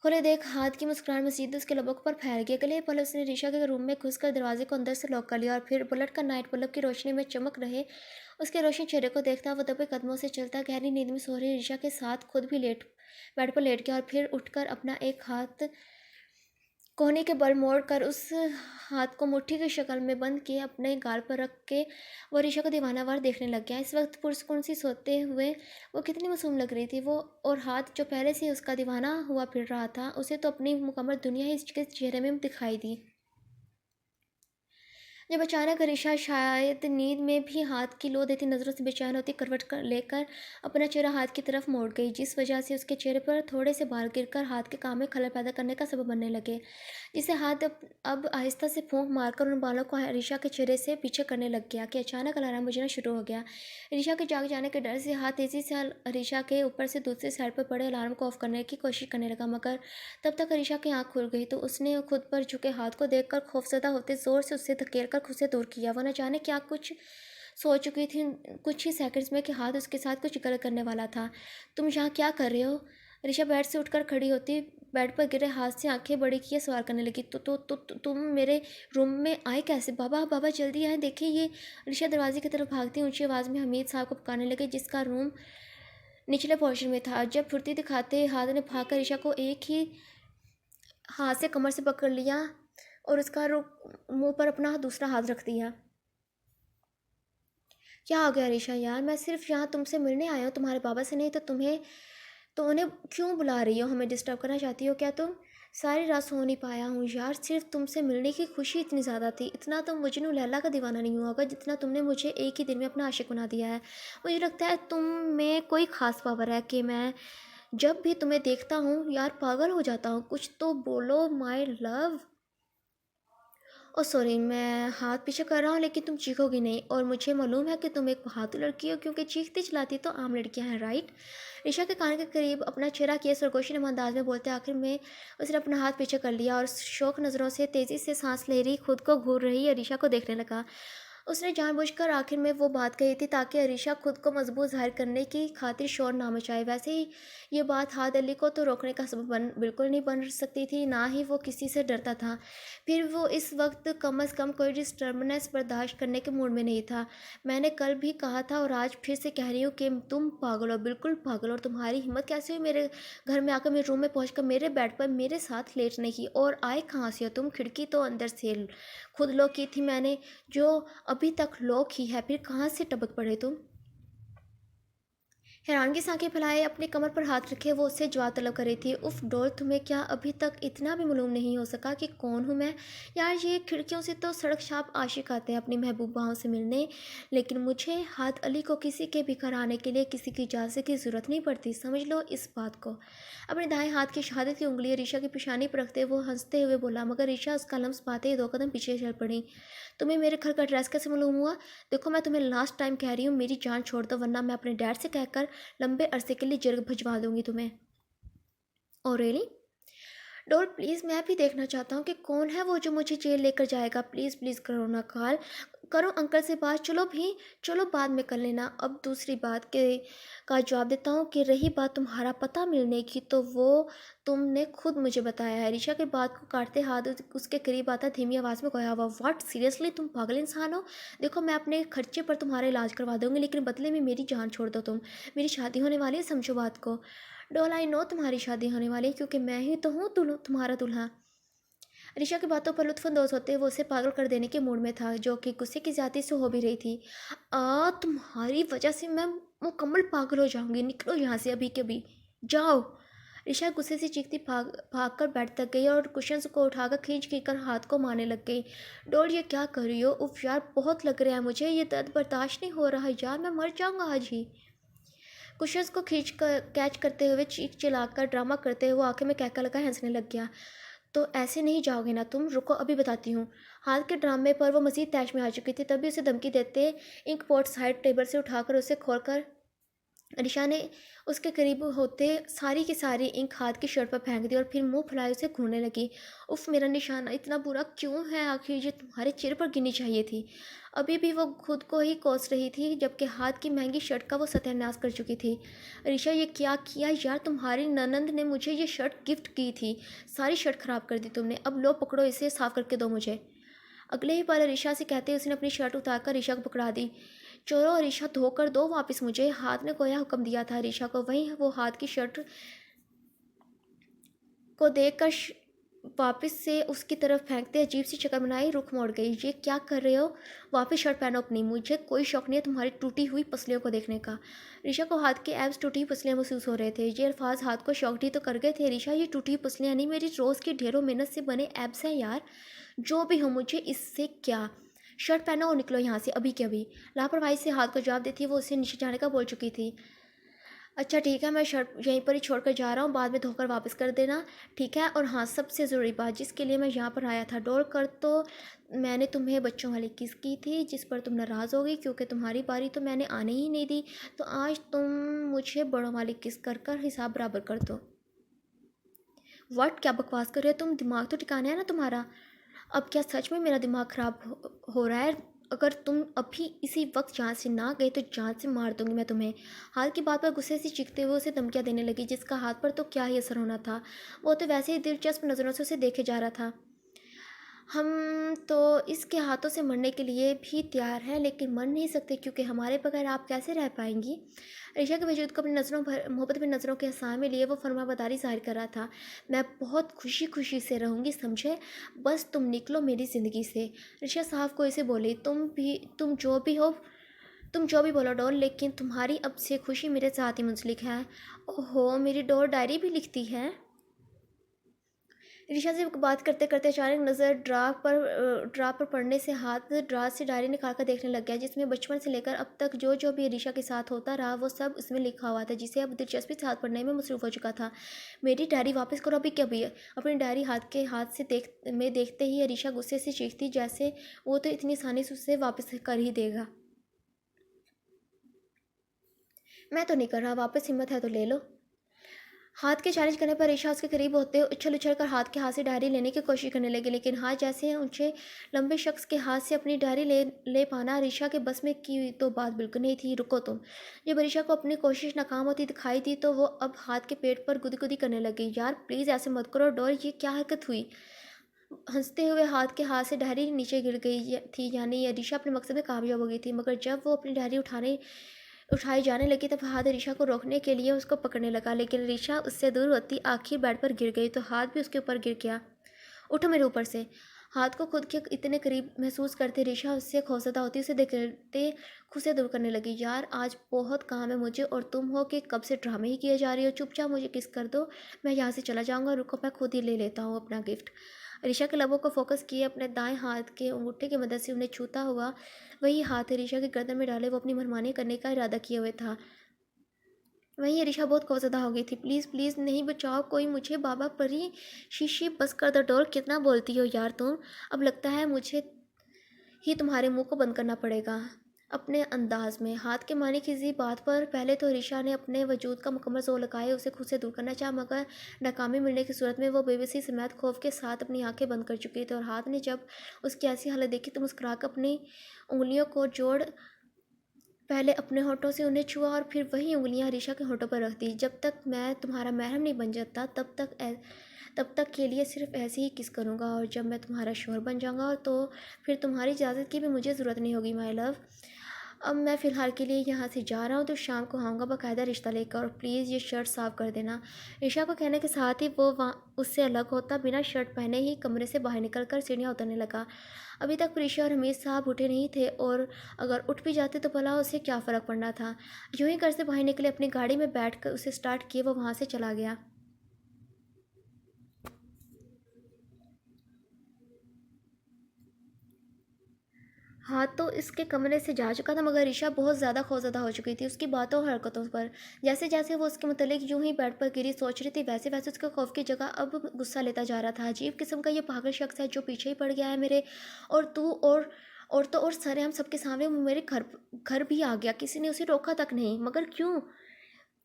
उन्हें देख हाथ की मुस्कुराहट मजीद उसके लबों पर फैल गई। अगले पल उसने ऋषा के रूम में घुसकर दरवाजे को अंदर से लॉक कर लिया और फिर बुलेट का नाइट बल्ब की रोशनी में चमक रहे उसके रोशन चेहरे को देखता वो दबे कदमों से चलता गहरी नींद में सो रही ऋषा के साथ खुद भी लेट बेड पर लेट गया और फिर उठकर अपना एक हाथ कोहनी के बल मोड़कर उस हाथ को मुट्ठी की शक्ल में बंद किए अपने गाल पर रख के वो ऋषा को दीवानावार देखने लग गया। इस वक्त पुरस्कुन सी सोते हुए वो कितनी मासूम लग रही थी वो, और हाथ जो पहले से उसका दीवाना हुआ फिर रहा था उसे तो अपनी मुकम्मल दुनिया ही इसके चेहरे में दिखाई दी। जब अचानक ऋषा शायद नींद में भी हाथ की लो देती नज़रों से बेचैन होती करवट कर लेकर अपना चेहरा हाथ की तरफ मोड़ गई, जिस वजह से उसके चेहरे पर थोड़े से बाल गिरकर हाथ के काम में खलल पैदा करने का सबब बनने लगे, जिसे हाथ अब आहिस्ता से फूंक मारकर उन बालों को ऋषा के चेहरे से पीछे करने लग गया कि अचानक अलार्म बजना शुरू हो गया। ऋषा के जाग जाने के डर से हाथ तेज़ी से ऋषा के ऊपर से दूसरी साइड पर पड़े अलार्म को ऑफ करने की कोशिश करने लगा, मगर तब तक ऋषा की आंख खुल गई तो उसने खुद पर झुके हाथ को देखकर खौफजदा होते जोर से उससे धकेलकर खुद से दूर किया। वह न जाने क्या कुछ सोच चुकी थी कुछ ही सेकंड्स में कि हाथ उसके साथ कुछ गलत करने वाला था। तुम यहाँ क्या कर रहे हो? ऋषा बेड से उठकर खड़ी होती बेड पर गिरे हाथ से आंखें बड़ी किए सवाल करने लगी। तुम मेरे रूम में आए कैसे? बाबा बाबा जल्दी आए, देखिए ये। ऋषा दरवाजे की तरफ भागती ऊंची आवाज़ में हमीद साहब को पुकारने लगे, जिसका रूम निचले पोर्शन में था। जब फुर्ती दिखाते हाथ ने भागकर ऋषा को एक ही हाथ से कमर से पकड़ लिया और उसका मुंह पर अपना दूसरा हाथ रख दिया। क्या हो गया ऋषा यार? मैं सिर्फ यहाँ तुमसे मिलने आया हूँ, तुम्हारे बाबा से नहीं। तो उन्हें क्यों बुला रही हो? हमें डिस्टर्ब करना चाहती हो क्या तुम? सारी रात सो नहीं पाया हूँ यार, सिर्फ तुमसे मिलने की खुशी इतनी ज़्यादा थी। इतना तो मजनू लैला का दीवाना नहीं हुआ होगा जितना तुमने मुझे एक ही दिन में अपना आशिक बना दिया है। मुझे लगता है तुम में कोई ख़ास पावर है कि मैं जब भी तुम्हें देखता हूँ यार पागल हो जाता हूँ। कुछ तो बोलो माय लव। ओ सॉरी, मैं हाथ पीछे कर रहा हूँ लेकिन तुम चीखोगी नहीं, और मुझे मालूम है कि तुम एक बहादुर लड़की हो क्योंकि चीखती चलाती तो आम लड़कियां हैं, राइट? ऋषा के कान के करीब अपना चेहरा किए सरगोशी नम अंदाज में बोलते आखिर में उसने अपना हाथ पीछे कर लिया और शौक नज़रों से तेज़ी से सांस ले रही खुद को घूर रही अरीशा को देखने लगा। उसने जानबूझकर आखिर में वो बात कही थी ताकि अरीशा खुद को मजबूत जाहिर करने की खातिर शोर ना मचाए। वैसे ही ये बात हाथ अली को तो रोकने का सबब बिल्कुल नहीं बन सकती थी, ना ही वो किसी से डरता था। फिर वो इस वक्त कम अज़ कम कोई डिस्टर्बनेस बर्दाश्त करने के मूड में नहीं था। मैंने कल भी कहा था और आज फिर से कह रही हूँ कि तुम पागल हो, बिल्कुल पागल हो। और तुम्हारी हिम्मत कैसे हुई मेरे घर में आकर मेरे रूम में पहुँच मेरे बेड पर मेरे साथ लेटने की? और आए कहाँ से हो तुम? खिड़की तो अंदर से खुद लॉक की थी मैंने, जो अभी तक लॉक ही है, फिर कहाँ से टपक पड़े तुम? हैरानगी से आंखें फैलाए अपनी कमर पर हाथ रखे वो उससे जवाब तलब कर रही थी। उफ डोल, तुम्हें क्या अभी तक इतना भी मालूम नहीं हो सका कि कौन हूँ मैं? यार ये खिड़कियों से तो सड़क छाप आशिक आते हैं अपनी महबूबाओं से मिलने, लेकिन मुझे हाथ अली को किसी के भी घर आने के लिए किसी की इजाज़त की ज़रूरत नहीं पड़ती, समझ लो इस बात को। अपने दाएं हाथ की शहादत की उंगली ऋषा की पेशानी पर रखते वो हंसते हुए बोला, मगर ऋषा उसका लम्स पाते ही 2 कदम पीछे चल पड़ी। तुम्हें मेरे घर का एड्रेस कैसे मालूम हुआ? देखो मैं तुम्हें लास्ट टाइम कह रही हूँ मेरी जान छोड़ दो, वरना मैं अपने डैड से कहकर लंबे अरसे के लिए जेल भिजवा दूंगी तुम्हें। Oh really? डोल प्लीज़, मैं भी देखना चाहता हूँ कि कौन है वो जो मुझे जेल लेकर जाएगा। प्लीज़ प्लीज़ करो ना कॉल, करो अंकल से बात। चलो भी, चलो बाद में कर लेना। अब दूसरी बात के का जवाब देता हूँ कि रही बात तुम्हारा पता मिलने की, तो वो तुमने खुद मुझे बताया है। ऋषा के बात को काटते हाथ उसके करीब आता धीमी आवाज़ में कहा हुआ, व्हाट सीरियसली तुम पागल इंसान हो? देखो मैं अपने खर्चे पर तुम्हारा इलाज करवा दूंगी, लेकिन बदले में मेरी जान छोड़ दो तुम। मेरी शादी होने वाली है, समझो बात को। डोल आई नो तुम्हारी शादी होने वाली है क्योंकि मैं ही तो हूँ तुम्हारा दूल्हा। ऋषा की बातों पर लुत्फानंदोज होते वो उसे पागल कर देने के मूड में था, जो कि गुस्से की ज्यादती से हो भी रही थी। तुम्हारी वजह से मैं मुकम्मल पागल हो जाऊंगी, निकलो यहाँ से अभी के अभी, जाओ। ऋषा गुस्से से चीखती भाग कर बेड तक गई और कुशन्स को उठाकर खींच खींच कर हाथ को मारने लग गई। डोल ये क्या कर रही हो? उफ यार बहुत लग रहा है मुझे, ये दर्द बर्दाश्त नहीं हो रहा यार, मैं मर जाऊंगा आज ही। कुशन्स को खींच कर कैच करते हुए चीख चिल्लाकर ड्रामा करते हुए आंखें में कहकर लगा हंसने लग गया। तो ऐसे नहीं जाओगे ना तुम? रुको अभी बताती हूँ। हाथ के ड्रामे पर वो मज़ीद तैश में आ चुकी थी, तभी उसे धमकी देते इंक पॉट साइड टेबल से उठाकर उसे खोलकर अरीशा ने उसके करीब होते सारी की सारी इंक हाथ की शर्ट पर फेंक दी और फिर मुंह फुलाए उसे घूरने लगी। उफ, मेरा निशाना इतना बुरा क्यों है? आखिर ये तुम्हारे चेहरे पर गिरनी चाहिए थी। अभी भी वो खुद को ही कोस रही थी जबकि हाथ की महंगी शर्ट का वो सत्यानाश कर चुकी थी। अरीशा, ये क्या किया यार? तुम्हारी ननंद ने मुझे ये शर्ट गिफ्ट की थी, सारी शर्ट खराब कर दी तुमने। अब लो पकड़ो इसे, साफ करके दो मुझे। अगले ही पल अरीशा से कहते उसने अपनी शर्ट उतारकर अरीशा को पकड़ा दी। चोरो, अरीशा धोकर दो वापस मुझे। हाथ ने गोया हुक्म दिया था अरीशा को। वहीं वो हाथ की शर्ट को देखकर वापस से उसकी तरफ फेंकते अजीब सी शक्ल बनाई रुख मोड़ गई। ये क्या कर रहे हो? वापस शर्ट पहनो अपनी। मुझे कोई शौक नहीं है तुम्हारी टूटी हुई पसलियों को देखने का। ऋषा को हाथ के एब्स टूटी हुई पसलियाँ महसूस हो रहे थे। ये अल्फाज हाथ को शौक ही तो कर गए थे। ऋषा, ये टूटी हुई पसलियाँ नहीं, मेरी रोज़ की ढेरों मेहनत से बने एब्स हैं यार। जो भी हो, मुझे इससे क्या। शर्ट पहनो और निकलो यहाँ से अभी के अभी। लापरवाही से हाथ को जवाब देती वो उसे नीचे जाने का बोल चुकी थी। अच्छा ठीक है, मैं शर्ट यहीं पर ही छोड़कर जा रहा हूँ, बाद में धोकर वापस कर देना, ठीक है? और हाँ, सबसे ज़रूरी बात जिसके लिए मैं यहाँ पर आया था, डोल कर तो मैंने तुम्हें बच्चों वाली किस की थी जिस पर तुम नाराज़ हो गई क्योंकि तुम्हारी बारी तो मैंने आने ही नहीं दी। तो आज तुम मुझे बड़ों वाली किस कर कर हिसाब बराबर कर दो। व्हाट? क्या बकवास कर रहे हो तुम? दिमाग तो ठिकाना है ना तुम्हारा? अब क्या सच में मेरा दिमाग ख़राब हो रहा है? अगर तुम अभी इसी वक्त जान से ना गए तो जान से मार दूंगी मैं तुम्हें। हाल की बात पर गुस्से से चीखते हुए उसे धमकियां देने लगी, जिसका हाथ पर तो क्या ही असर होना था। वो तो वैसे ही दिलचस्प नज़रों से उसे देखे जा रहा था। हम तो इसके हाथों से मरने के लिए भी तैयार हैं, लेकिन मर नहीं सकते क्योंकि हमारे बगैर आप कैसे रह पाएंगी? ऋषा के वजूद को अपनी नज़रों भर मोहब्बत में नज़रों के हंसा में लिए वो फरमाबरदारी जाहिर कर रहा था। मैं बहुत खुशी खुशी से रहूँगी, समझे? बस तुम निकलो मेरी ज़िंदगी से। ऋषा साहब को इसे बोली, तुम जो भी बोलो डॉल, लेकिन तुम्हारी अब से खुशी मेरे साथ ही मुंसलिक है। ओहो, मेरी डॉल डायरी भी लिखती है। ऋषा से बात करते करते अचानक नज़र ड्रा पर पड़ने से हाथ ड्रा से डायरी निकाल कर देखने लग गया, जिसमें बचपन से लेकर अब तक जो जो भी ऋषा के साथ होता रहा वो सब उसमें लिखा हुआ था, जिसे अब दिलचस्पी से हाथ पढ़ने में मसरूफ़ हो चुका था। मेरी डायरी वापस करो अभी क्या भैया। अपनी डायरी हाथ से देखते ही ऋषा गुस्से से चीखती, जैसे वो तो इतनी आसानी से उसे वापस कर ही देगा। मैं तो नहीं कर रहा वापस, हिम्मत है तो ले लो। हाथ के चैलेंज करने पर ईशा उसके करीब होते उछल उछल कर हाथ के हाथ से डायरी लेने की कोशिश करने लगी, लेकिन हाथ जैसे ऊंचे लंबे शख्स के हाथ से अपनी डायरी ले पाना ऋषा के बस में की तो बात बिल्कुल नहीं थी। रुको तुम। जब ऋषा को अपनी कोशिश नाकाम होती दिखाई दी तो वो अब हाथ के पेट पर गुदी गुदी करने लगी। यार प्लीज़ ऐसे मत करो डोर, ये क्या हरकत हुई? हंसते हुए हाथ के हाथ से डायरी नीचे गिर गई थी, यानी ऋषा अपने मकसद में कामयाब हो गई थी। मगर जब वो अपनी डायरी उठाई जाने लगी तब हाथ ऋषा को रोकने के लिए उसको पकड़ने लगा, लेकिन ऋषा उससे दूर होती आखिर बेड पर गिर गई तो हाथ भी उसके ऊपर गिर गया। उठो मेरे ऊपर से। हाथ को खुद के इतने करीब महसूस करते ऋषा उससे खौफजदा होती उसे देखते खुद से दूर करने लगी। यार आज बहुत काम है मुझे और तुम हो कि कब से ड्रामे ही किए जा रही हो। चुपचाप मुझे किस कर दो, मैं यहाँ से चला जाऊँगा। रुको मैं खुद ही ले लेता हूँ अपना गिफ्ट। ऋषा के लबों को फोकस किए अपने दाएं हाथ के अंगूठे की मदद से उन्हें छूता हुआ वही हाथ ऋषा की गर्दन में डाले वो अपनी मनमानी करने का इरादा किए हुए था। वहीं ऋषा बहुत खौफजदा हो गई थी। प्लीज़ प्लीज़ नहीं बचाओ कोई मुझे, बाबा परी। शीशी बस कर दो डोर, कितना बोलती हो यार तुम। अब लगता है मुझे ही तुम्हारे मुंह को बंद करना पड़ेगा। अपने अंदाज में हाथ के मारने की बात पर पहले तो ऋषा ने अपने वजूद का मुकम्मल जोर लगाए उसे खुद से दूर करना चाहा, मगर नाकामी मिलने की सूरत में वो बेबसी समेत खौफ के साथ अपनी आंखें बंद कर चुकी थी। और हाथ ने जब उसकी ऐसी हालत देखी तो मुस्कुराकर अपनी उंगलियों को जोड़ पहले अपने होठों से उन्हें छुआ और फिर वही उंगलियां ऋषा के होठों पर रख दी। जब तक मैं तुम्हारा महरम नहीं बन जाता तब तक के लिए सिर्फ ऐसे ही किस करूँगा, और जब मैं तुम्हारा शोहर बन जाऊँगा तो फिर तुम्हारी इजाज़त की भी मुझे ज़रूरत नहीं होगी माय लव। अब मैं फ़िलहाल के लिए यहाँ से जा रहा हूँ तो शाम को आऊँगा बाकायदा रिश्ता लेकर, और प्लीज़ ये शर्ट साफ़ कर देना। ईशा को कहने के साथ ही वो वहाँ उससे अलग होता बिना शर्ट पहने ही कमरे से बाहर निकलकर सीढ़ियाँ उतरने लगा। अभी तक प्रीशा और हमीद साहब उठे नहीं थे, और अगर उठ भी जाते तो भला उसे क्या फ़र्क पड़ना था। यूँ ही घर से बाहर निकले, अपनी गाड़ी में बैठ कर उसे स्टार्ट किए वो वहाँ से चला गया। हाँ, तो इसके कमरे से जा चुका था, मगर ऋषा बहुत ज़्यादा खौफ़ज़दा हो चुकी थी उसकी बातों और हरकतों पर। जैसे-जैसे वो उसके मुतल्लिक यूँ ही बेड पर गिरी सोच रही थी, वैसे-वैसे उसके खौफ़ की जगह अब गुस्सा लेता जा रहा था। अजीब किस्म का ये पागल शख़्स है जो पीछे ही पड़ गया है मेरे, और तू और तो और सरेआम सबके सामने वो मेरे घर घर भी आ गया, किसी ने उसे रोका तक नहीं। मगर क्यों?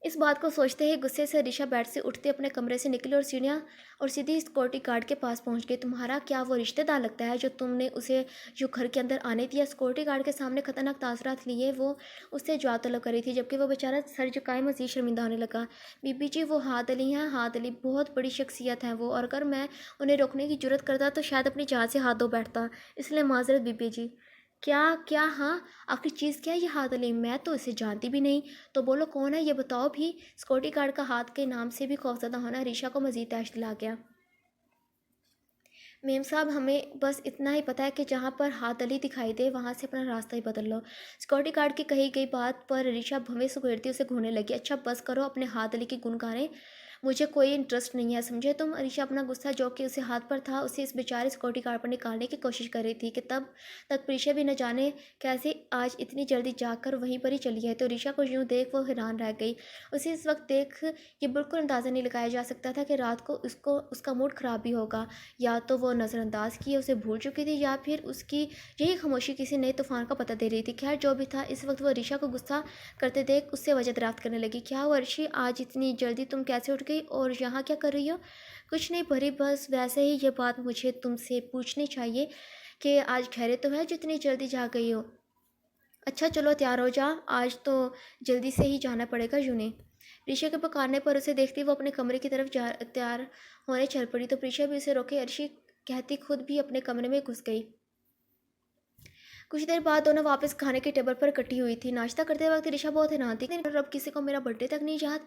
इस बात को सोचते ही गुस्से से अरीशा बेड से उठते अपने कमरे से निकली और सीढ़ियाँ और सीधी सिक्योरिटी गार्ड के पास पहुंच गई। तुम्हारा क्या वो रिश्तेदार लगता है जो तुमने उसे जो घर के अंदर आने दिया? सिक्योरिटी गार्ड के सामने खतरनाक तासरात लिए वो उससे जवाब तलब कर रही थी, जबकि वो बेचारा सर झुकाए मजीद शर्मिंदा होने लगा। बीबी जी, वो हाथ अली हैं, हाथ अली बहुत बड़ी शख्सियत है वो, और अगर मैं उन्हें रोकने की जुर्रत करता तो शायद अपनी जान से हाथ धो बैठता। इसलिए माजरत बीबी जी। क्या क्या? हाँ, आखिर चीज़ क्या है ये हाथ अली? मैं तो इसे जानती भी नहीं। तो बोलो कौन है, ये बताओ भी। सिक्योरिटी गार्ड का हाथ के नाम से भी खौफजदा होना रीशा को मजीद तैश दिला गया। मेम साहब, हमें बस इतना ही पता है कि जहाँ पर हाथ अली दिखाई दे वहाँ से अपना रास्ता ही बदल लो। सिक्योरिटी गार्ड की कही गई बात पर रीशा भवें से गुजरती उसे घूरने लगी। अच्छा बस करो अपने हाथ अली की गुन गाने, मुझे कोई इंटरेस्ट नहीं है, समझे तुम? रीशा अपना गुस्सा जो कि उसे हाथ पर था उसे इस बेचारे सिक्योरिटी गार्ड पर निकालने की कोशिश कर रही थी कि तब तक रीशा भी न जाने कैसे आज इतनी जल्दी जाकर वहीं पर ही चली है। तो रीशा को यूं देख वो हैरान रह गई। उसे इस वक्त देख ये बिल्कुल अंदाज़ा नहीं लगाया जा सकता था कि रात को उसको उसका मूड ख़राब भी होगा। या तो वो नज़रअंदाज किए उसे भूल चुकी थी, या फिर उसकी यही खामोशी किसी नए तूफान का पता दे रही थी। खैर जो भी था, इस वक्त वो रीशा को गुस्सा करते देख उससे वजह दराफ्त करने लगी। क्या हुआ अर्शी, आज इतनी जल्दी तुम कैसे उठ गई और यहाँ क्या कर रही हो? कुछ नहीं परी, बस वैसे ही ये बात मुझे तुमसे पूछनी चाहिए कि आज खैरियत तो है जो इतनी जल्दी जा गई हो? अच्छा चलो तैयार हो जा, आज तो जल्दी से ही जाना पड़ेगा यूँ। ऋषि के पुकारने पर उसे देखती वो अपने कमरे की तरफ जा तैयार होने चल पड़ी, तो प्रीशा भी उसे रोके अर्शी कहती खुद भी अपने कमरे में घुस गई। कुछ देर बाद दोनों वापस खाने के टेबल पर इकट्ठी हुई थी। नाश्ता करते वक्त ऋषा बहुत हैरान थी कि अब किसी को मेरा बर्थडे तक नहीं याद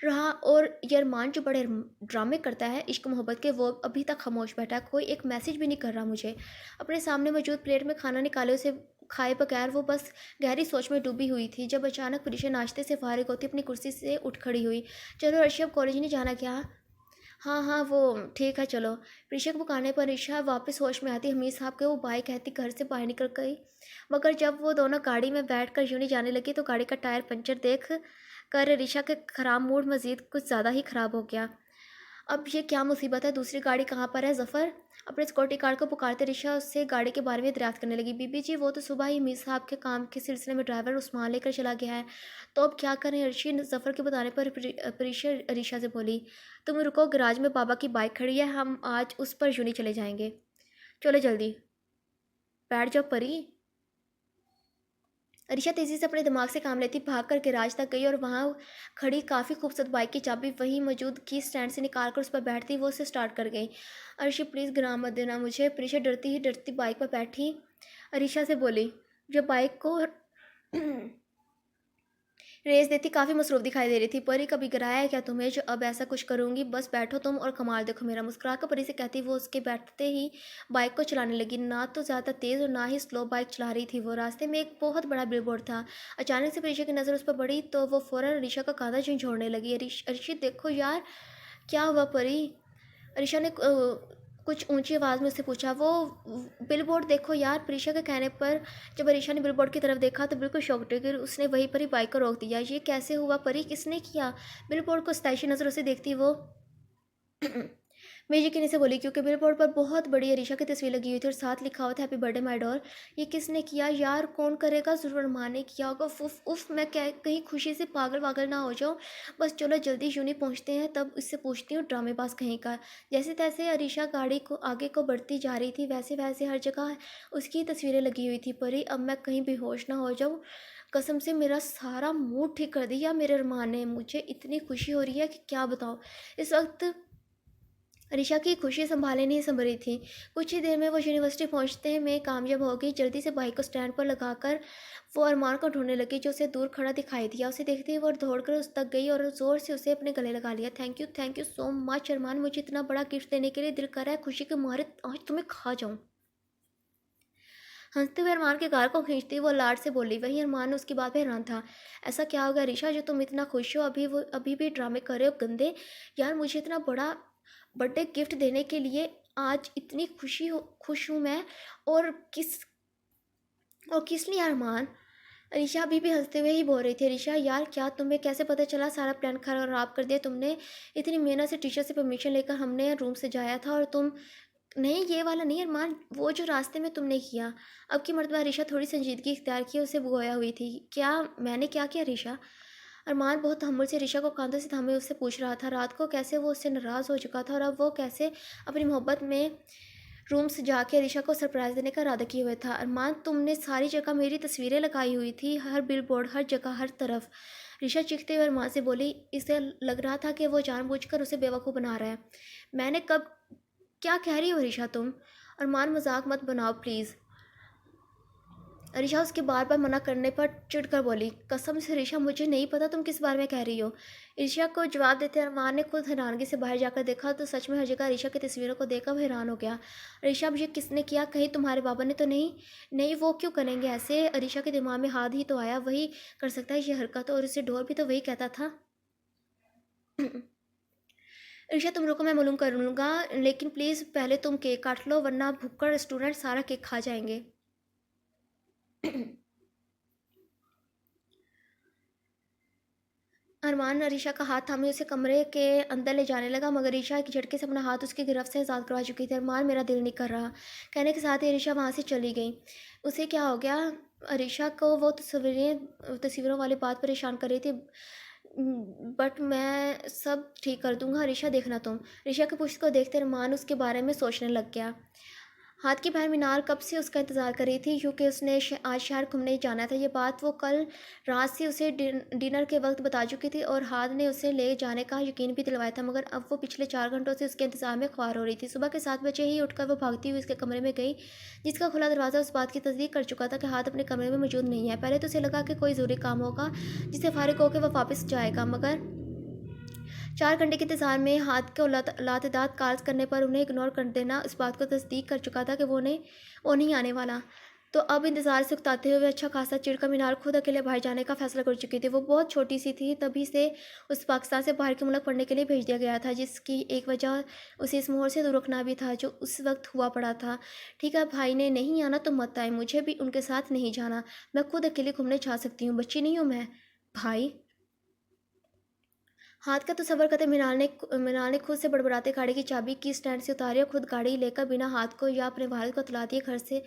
रहा, और ये अरमान जो बड़े ड्रामे करता है इश्क मोहब्बत के, वो अभी तक खामोश बैठा है, कोई एक मैसेज भी नहीं कर रहा मुझे। अपने सामने मौजूद प्लेट में खाना निकाले उसे खाए बगैर वो बस गहरी सोच में डूबी हुई थी, जब अचानक प्रीशा नाश्ते से फारिग होती अपनी कुर्सी से उठ खड़ी हुई। चलो अर्शी, अब कॉलेज नहीं जाना क्या? हाँ हाँ, वो ठीक है चलो। प्रीशा को पुकारने पर ऋषा वापस होश में आती हमीद साहब के वो बाई कहती घर से बाहर निकल गई। मगर जब वो दोनों गाड़ी में बैठकर यूं ही जाने लगी तो गाड़ी का टायर पंचर देख कर ऋषा के खराब मूड मजीद कुछ ज़्यादा ही ख़राब हो गया। अब ये क्या मुसीबत है, दूसरी गाड़ी कहाँ पर है ज़फ़र? अपने सिक्योरिटी गार्ड को पुकारते ऋषा उससे गाड़ी के बारे में दरियाफ्त करने लगी। बीबी जी, वो तो सुबह ही मीर साहब के काम के सिलसिले में ड्राइवर उस्मान लेकर चला गया है, तो अब क्या करें? अर्शी ज़फ़र के बताने पर प्रीशा ऋषा से बोली, तुम रुको, गराज में बाबा की बाइक खड़ी है, हम आज उस पर यूँ ही चले जाएंगे। चलो जल्दी बैठ जाओ परी। अरीशा तेज़ी से अपने दिमाग से काम लेती भाग कर गैराज तक गई और वहाँ खड़ी काफ़ी खूबसूरत बाइक की चाबी वहीं मौजूद की स्टैंड से निकाल कर उस पर बैठती वो उसे स्टार्ट कर गई। अरीशा प्लीज़ गिरा मत देना मुझे। प्रीशा डरती ही डरती बाइक पर बैठी अरीशा से बोली, जो बाइक को रेस देती काफ़ी मसरूफ़ दिखाई दे रही थी। परी, कभी गिराया है क्या तुम्हें जो अब ऐसा कुछ करूँगी? बस बैठो तुम और कमाल देखो मेरा। मुस्कुरा कर परी से कहती वो उसके बैठते ही बाइक को चलाने लगी। ना तो ज़्यादा तेज़ और ना ही स्लो बाइक चला रही थी वो। रास्ते में एक बहुत बड़ा बिलबोर्ड था। अचानक से परीक्षा की नज़र उस पर पड़ी तो वो फ़ौरन अरीशा का कांधा झंझोड़ने लगी। अरीशा देखो यार, क्या हुआ परी? अरीशा ने कुछ ऊंची आवाज़ में उससे पूछा। वो बिलबोर्ड देखो यार। प्रीशा के कहने पर जब अरीशा ने बिलबोर्ड की तरफ देखा तो बिल्कुल शॉक्ड हो गई। उसने वहीं पर ही बाइक को रोक दिया। ये कैसे हुआ परी, किसने किया? बिलबोर्ड को सताइशी नज़रों से देखती वो मैं यकीनी से बोली, क्योंकि बिलबोर्ड पर बहुत बड़ी अरीशा की तस्वीर लगी हुई थी और साथ लिखा हुआ था हैप्पी बर्थडे माय डॉल। ये किसने किया यार? कौन करेगा? ज़रूर अरमान ने किया होगा। उफ उफ, मैं क्या कहीं खुशी से पागल वागल ना हो जाऊँ। बस चलो जल्दी यूँ पहुँचते हैं, तब इससे पूछती हूँ ड्रामेबाज कहीं का। जैसे तैसे अरीशा गाड़ी को आगे को बढ़ती जा रही थी, वैसे वैसे हर जगह उसकी तस्वीरें लगी हुई थी। परी, अब मैं कहीं बेहोश ना हो जाऊँ। कसम से मेरा सारा मूड ठीक कर दिया मेरे अरमान ने। मुझे इतनी खुशी हो रही है कि क्या बताऊँ। इस वक्त ऋषा की खुशी संभाले नहीं संभली थी। कुछ ही देर में वो यूनिवर्सिटी पहुंचते में कामयाब हो गई। जल्दी से बाइक को स्टैंड पर लगाकर वो अरमान को ढूंढने लगी जो उसे दूर खड़ा दिखाई दिया। उसे देखते ही वो दौड़कर उस तक गई और ज़ोर से उसे अपने गले लगा लिया। थैंक यू सो मच अरमान, मुझे इतना बड़ा गिफ्ट देने के लिए दिल कर रहा है खुशी के मारे आज तुम्हें खा जाऊँ। हंसते हुए अरमान के गाल को खींचती वो लाड से बोली। वहीं अरमान उसकी बात पे हैरान था। ऐसा क्या हो गया ऋषा जो तुम इतना खुश हो? अभी भी ड्रामे कर रहे हो गंदे। यार मुझे इतना बड़ा बर्थडे गिफ्ट देने के लिए आज इतनी खुश हूँ मैं। और किस लिए अरमान? ऋषा अभी भी हंसते हुए ही बोल रही थी। ऋषा यार, क्या तुम्हें कैसे पता चला? सारा प्लान खराब कर दिया तुमने। इतनी मेहनत से टीचर से परमिशन लेकर हमने रूम से जाया था और तुम। नहीं, ये वाला नहीं अरमान, वो जो रास्ते में तुमने किया। अब की मर्तबा ऋषा थोड़ी संजीदगी इख्तियार की उसे गोया हुई थी। क्या मैंने क्या किया ऋषा? अरमान बहुत तहम्मुल से ऋषा को कांधों से थामे उससे पूछ रहा था रात को कैसे वो उससे नाराज़ हो चुका था और अब वो कैसे अपनी मोहब्बत में रूम से जाके ऋषा को सरप्राइज़ देने का इरादा किए हुए था। अरमान, तुमने सारी जगह मेरी तस्वीरें लगाई हुई थी, हर बिलबोर्ड, हर जगह, हर तरफ। ऋषा चीखते हुए अरमान से बोली। इसे लग रहा था कि वो जानबूझकर उसे बेवकूफ़ बना रहा है। मैंने कब क्या कह रही हो ऋषा तुम? अरमान, मजाक मत बनाओ प्लीज़। ऋषा उसके बार बार मना करने पर चिढ़कर बोली। कसम से ऋषा, मुझे नहीं पता तुम किस बारे में कह रही हो। ऋषा को जवाब देते अरमान ने खुद हैरानगी से बाहर जाकर देखा तो सच में हर जगह ऋषा की तस्वीरों को देखकर वो हैरान हो गया। ऋषा, अब ये किसने किया? कहीं तुम्हारे बाबा ने तो नहीं? नहीं, वो क्यों करेंगे ऐसे? ऋषा के दिमाग में हाथ ही तो आया, वही कर सकता है ये हरकत, और उसे ढोर भी तो वही कहता था। ऋषा, तुम रुको, मैं मालूम कर लूँगा, लेकिन प्लीज़ पहले तुम केक काट लो वरना भुक्कड़ रेस्टोरेंट सारा केक खा जाएंगे। अरमान अरीशा का हाथ थामे उसे कमरे के अंदर ले जाने लगा, मगर ईशा एक झटके से अपना हाथ उसकी गिरफ्त से आज़ाद करवा चुकी थी। अरमान, मेरा दिल नहीं कर रहा, कहने के साथ ही अरीशा वहाँ से चली गई। उसे क्या हो गया? अरीशा को वो तस्वीरों वाली बात परेशान कर रही थी। बट मैं सब ठीक कर दूंगा अरीशा, देखना तुम। ऋषा के पुष्ट को देखते अरमान उसके बारे में सोचने लग गया। हाथ की बहन मीनार कब से उसका इंतज़ार कर रही थी, क्योंकि उसने आज शहर घूमने जाना था। ये बात वो कल रात से उसे डिनर के वक्त बता चुकी थी और हाथ ने उसे ले जाने का यकीन भी दिलवाया था, मगर अब वो पिछले 4 घंटों से उसके इंतज़ार में ख्वार हो रही थी। सुबह के 7 बजे ही उठकर वो भागती हुई उसके कमरे में गई, जिसका खुला दरवाज़ा उस बात की तस्दीक कर चुका था कि हाथ अपने कमरे में मौजूद नहीं है। पहले तो उसे लगा कि कोई ज़रूरी काम होगा जिसे फारिग होकर वह वापस जाएगा, मगर 4 घंटे के इंतजार में हाथ को लातेदार कॉल्स करने पर उन्हें इग्नोर कर देना इस बात को तस्दीक कर चुका था कि वो नहीं आने वाला। तो अब इंतज़ार से उकताते हुए अच्छा खासा चिढ़कर मीनार खुद अकेले बाहर जाने का फैसला कर चुकी थी। वो बहुत छोटी सी थी, तभी से उस पाकिस्तान से बाहर के मुल्क पढ़ने के लिए भेज दिया गया था, जिसकी एक वजह उसे इस मोहर से दूर रखना भी था जो उस वक्त हुआ पड़ा था। ठीक है, भाई ने नहीं आना तो मत आए, मुझे भी उनके साथ नहीं जाना, मैं खुद अकेले घूमने जा सकती हूँ, बच्ची नहीं हूँ मैं। भाई, हाथ का तसव्वुर करते मृणाल ने खुद से बड़बड़ाते गाड़ी की चाबी की स्टैंड से उतारी और खुद गाड़ी लेकर बिना हाथ को या अपने वालिद को तला दिए घर से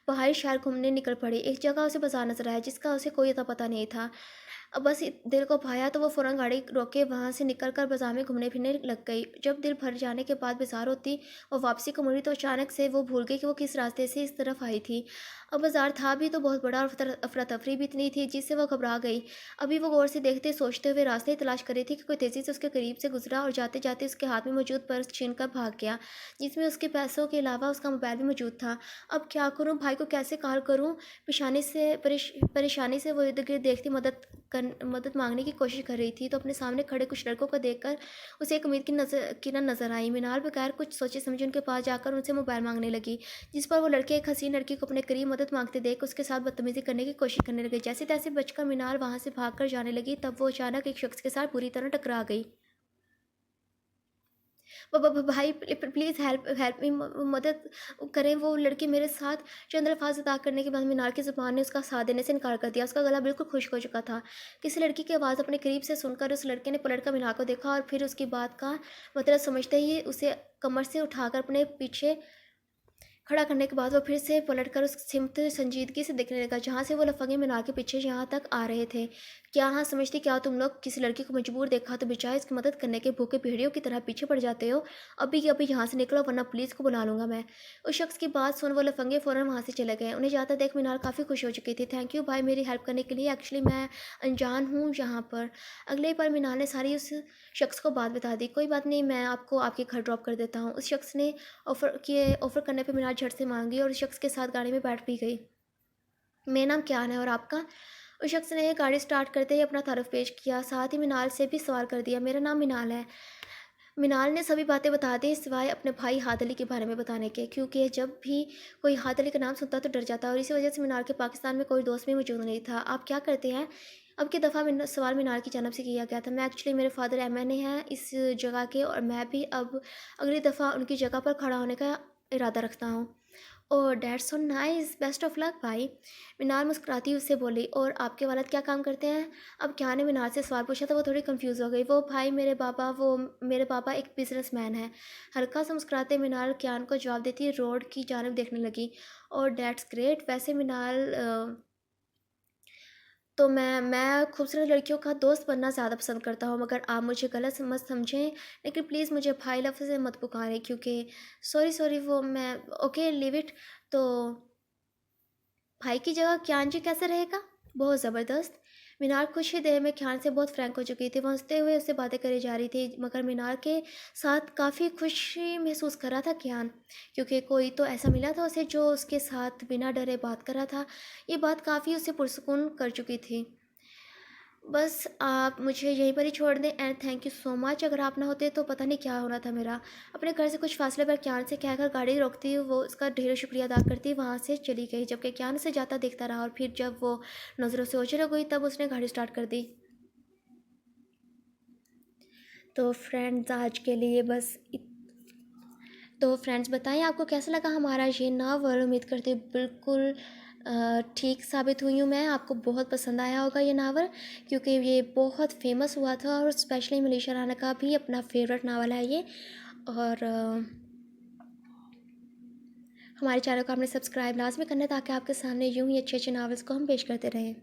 बाहर शहर घूमने निकल पड़ी। एक जगह उसे बाजार नजर आया जिसका उसे कोई अता पता नहीं था। अब बस दिल को भाया तो वो फ़ौरन गाड़ी रोके वहाँ से निकल कर बाजार में घूमने फिरने लग गई। जब दिल भर जाने के बाद बाजार होती और वापसी को मुड़ी तो अचानक से वो भूल गई कि वो किस रास्ते से इस तरफ आई थी। अब बाजार था भी तो बहुत बड़ा और अफरा तफरी भी इतनी थी जिससे वो घबरा गई। अभी वो गौर से देखते सोचते हुए रास्ते ही तलाश कर रही थी कि कोई तेज़ी से उसके करीब से गुजरा और जाते जाते उसके हाथ में मौजूद पर्स छीन कर भाग गया, जिसमें उसके पैसों के अलावा उसका मोबाइल भी मौजूद था। अब क्या करूँ, भाई को कैसे कॉल करूँ? परेशानी से वो इर्द गिर्द देखती मदद मांगने की कोशिश कर रही थी तो अपने सामने खड़े कुछ लड़कों को देखकर उसे एक उम्मीद की किरण नजर आई। मीनार बगैर कुछ सोचे समझे उनके पास जाकर उनसे मोबाइल मांगने लगी, जिस पर वो लड़के एक हसीन लड़की को अपने करीब मदद मांगते देख उसके साथ बदतमीजी करने की कोशिश करने लगे। जैसे तैसे बचकर मीनार वहां से भागकर जाने लगी, तब वो अचानक एक शख्स के साथ बुरी तरह टकरा गई। भाई, प्लीज़ हेल्प हेल्प मी, मदद करें। वो लड़की मेरे साथ चंद अल्फाज अदा करने के बाद मीनार की ज़ुबान ने उसका साथ देने से इनकार कर दिया। उसका गला बिल्कुल खुश्क हो चुका था। किसी लड़की की आवाज़ अपने करीब से सुनकर उस लड़के ने पलट कर मीनार को देखा और फिर उसकी बात का मतलब समझते ही उसे कमर से उठाकर अपने पीछे खड़ा करने के बाद वो फिर से पलटकर उस सिमत संजीदगी से देखने लगा जहाँ से वो लफंगे मीनार के पीछे यहाँ तक आ रहे थे। क्या हाँ समझती, क्या तुम लोग किसी लड़की को मजबूर देखा तो बजाय इसकी मदद करने के भूखे भेड़ियों की तरह पीछे पड़ जाते हो? अभी के अभी यहाँ से निकलो वरना पुलिस को बुला लूंगा मैं। उस शख्स की बात सुन वो लफंगे फ़ौरन वहाँ से चले गए। उन्हें जाता देख मीनार काफ़ी खुश हो चुकी थी। थैंक यू भाई मेरी हेल्प करने के लिए, एक्चुअली मैं अनजान हूँ यहाँ पर। अगले बार मीनार ने सारी उस शख्स को बात बता दी। कोई बात नहीं, मैं आपको आपके घर ड्रॉप कर देता हूँ। उस शख्स ने ऑफ़र करने पे मीनार झट से मान गई और उस शख्स के साथ गाड़ी में बैठ भी गई। मेरा नाम क्यान है और आपका? उस शख्स ने गाड़ी स्टार्ट करते ही अपना तारुफ पेश किया, साथ ही मिनाल से भी सवाल कर दिया। मेरा नाम मिनाल है। मिनाल ने सभी बातें बता दी सिवाय अपने भाई हाद अली के बारे में बताने के, क्योंकि जब भी कोई हाद अली का नाम सुनता तो डर जाता और इसी वजह से मिनाल के पाकिस्तान में कोई दोस्त भी मौजूद नहीं था। आप क्या करते हैं? अब की दफ़ा सवाल मीनार की जानब से किया गया था। मैं एक्चुअली, मेरे फादर एमएनए हैं इस जगह के और मैं भी अब अगली दफ़ा उनकी जगह पर खड़ा होने का इरादा रखता हूँ। Oh that's so nice, best of luck भाई। मीनार मुस्कुराती उससे बोली। और आपके वालिद क्या काम करते हैं? अब क्या ने मीनार से सवाल पूछा तो वो थोड़ी कंफ्यूज हो गई। वो मेरे पापा एक बिजनेसमैन है। हल्का सा मुस्कुराते मीनार क्यान को जवाब देती रोड की जानब देखने लगी। और डैट्स ग्रेट। वैसे मीनार तो मैं खूबसूरत लड़कियों का दोस्त बनना ज़्यादा पसंद करता हूँ, मगर आप मुझे गलत मत समझें, लेकिन प्लीज़ मुझे भाई लफ़्ज़ से मत पुकारें, क्योंकि सॉरी सॉरी वो मैं ओके लीव इट। तो भाई की जगह कियान जी कैसे रहेगा? बहुत ज़बरदस्त। मीनार कुछ ही देर में कियान से बहुत फ्रैंक हो चुकी थी। वो हँसते हुए उससे बातें करी जा रही थी, मगर मीनार के साथ काफ़ी खुशी महसूस कर रहा था कियान, क्योंकि कोई तो ऐसा मिला था उसे जो उसके साथ बिना डरे बात कर रहा था। ये बात काफ़ी उसे पुरसुकून कर चुकी थी। बस आप मुझे यहीं पर ही छोड़ दें, and thank you so much. अगर आप ना होते तो पता नहीं क्या होना था मेरा। अपने घर से कुछ फासले पर कियान से कहकर गाड़ी रोकती, वो उसका ढेरों शुक्रिया अदा करती वहाँ से चली गई, जबकि कियान उसे जाता देखता रहा। और फिर जब वो नज़रों से ओझल हो गई तब उसने गाड़ी स्टार्ट कर दी। तो फ्रेंड्स आज के लिए बस तो फ्रेंड्स बताएं आपको कैसा लगा हमारा ये नावल। उम्मीद करती हूँ बिल्कुल ठीक साबित हुई हूँ मैं, आपको बहुत पसंद आया होगा ये नावल, क्योंकि ये बहुत फेमस हुआ था और स्पेशली मनीषा राणा का भी अपना फेवरेट नावल है ये। और हमारे चैनल को आपने सब्सक्राइब लाजमी करना है, ताकि आपके सामने यूँ ही अच्छे अच्छे नावल्स को हम पेश करते रहें।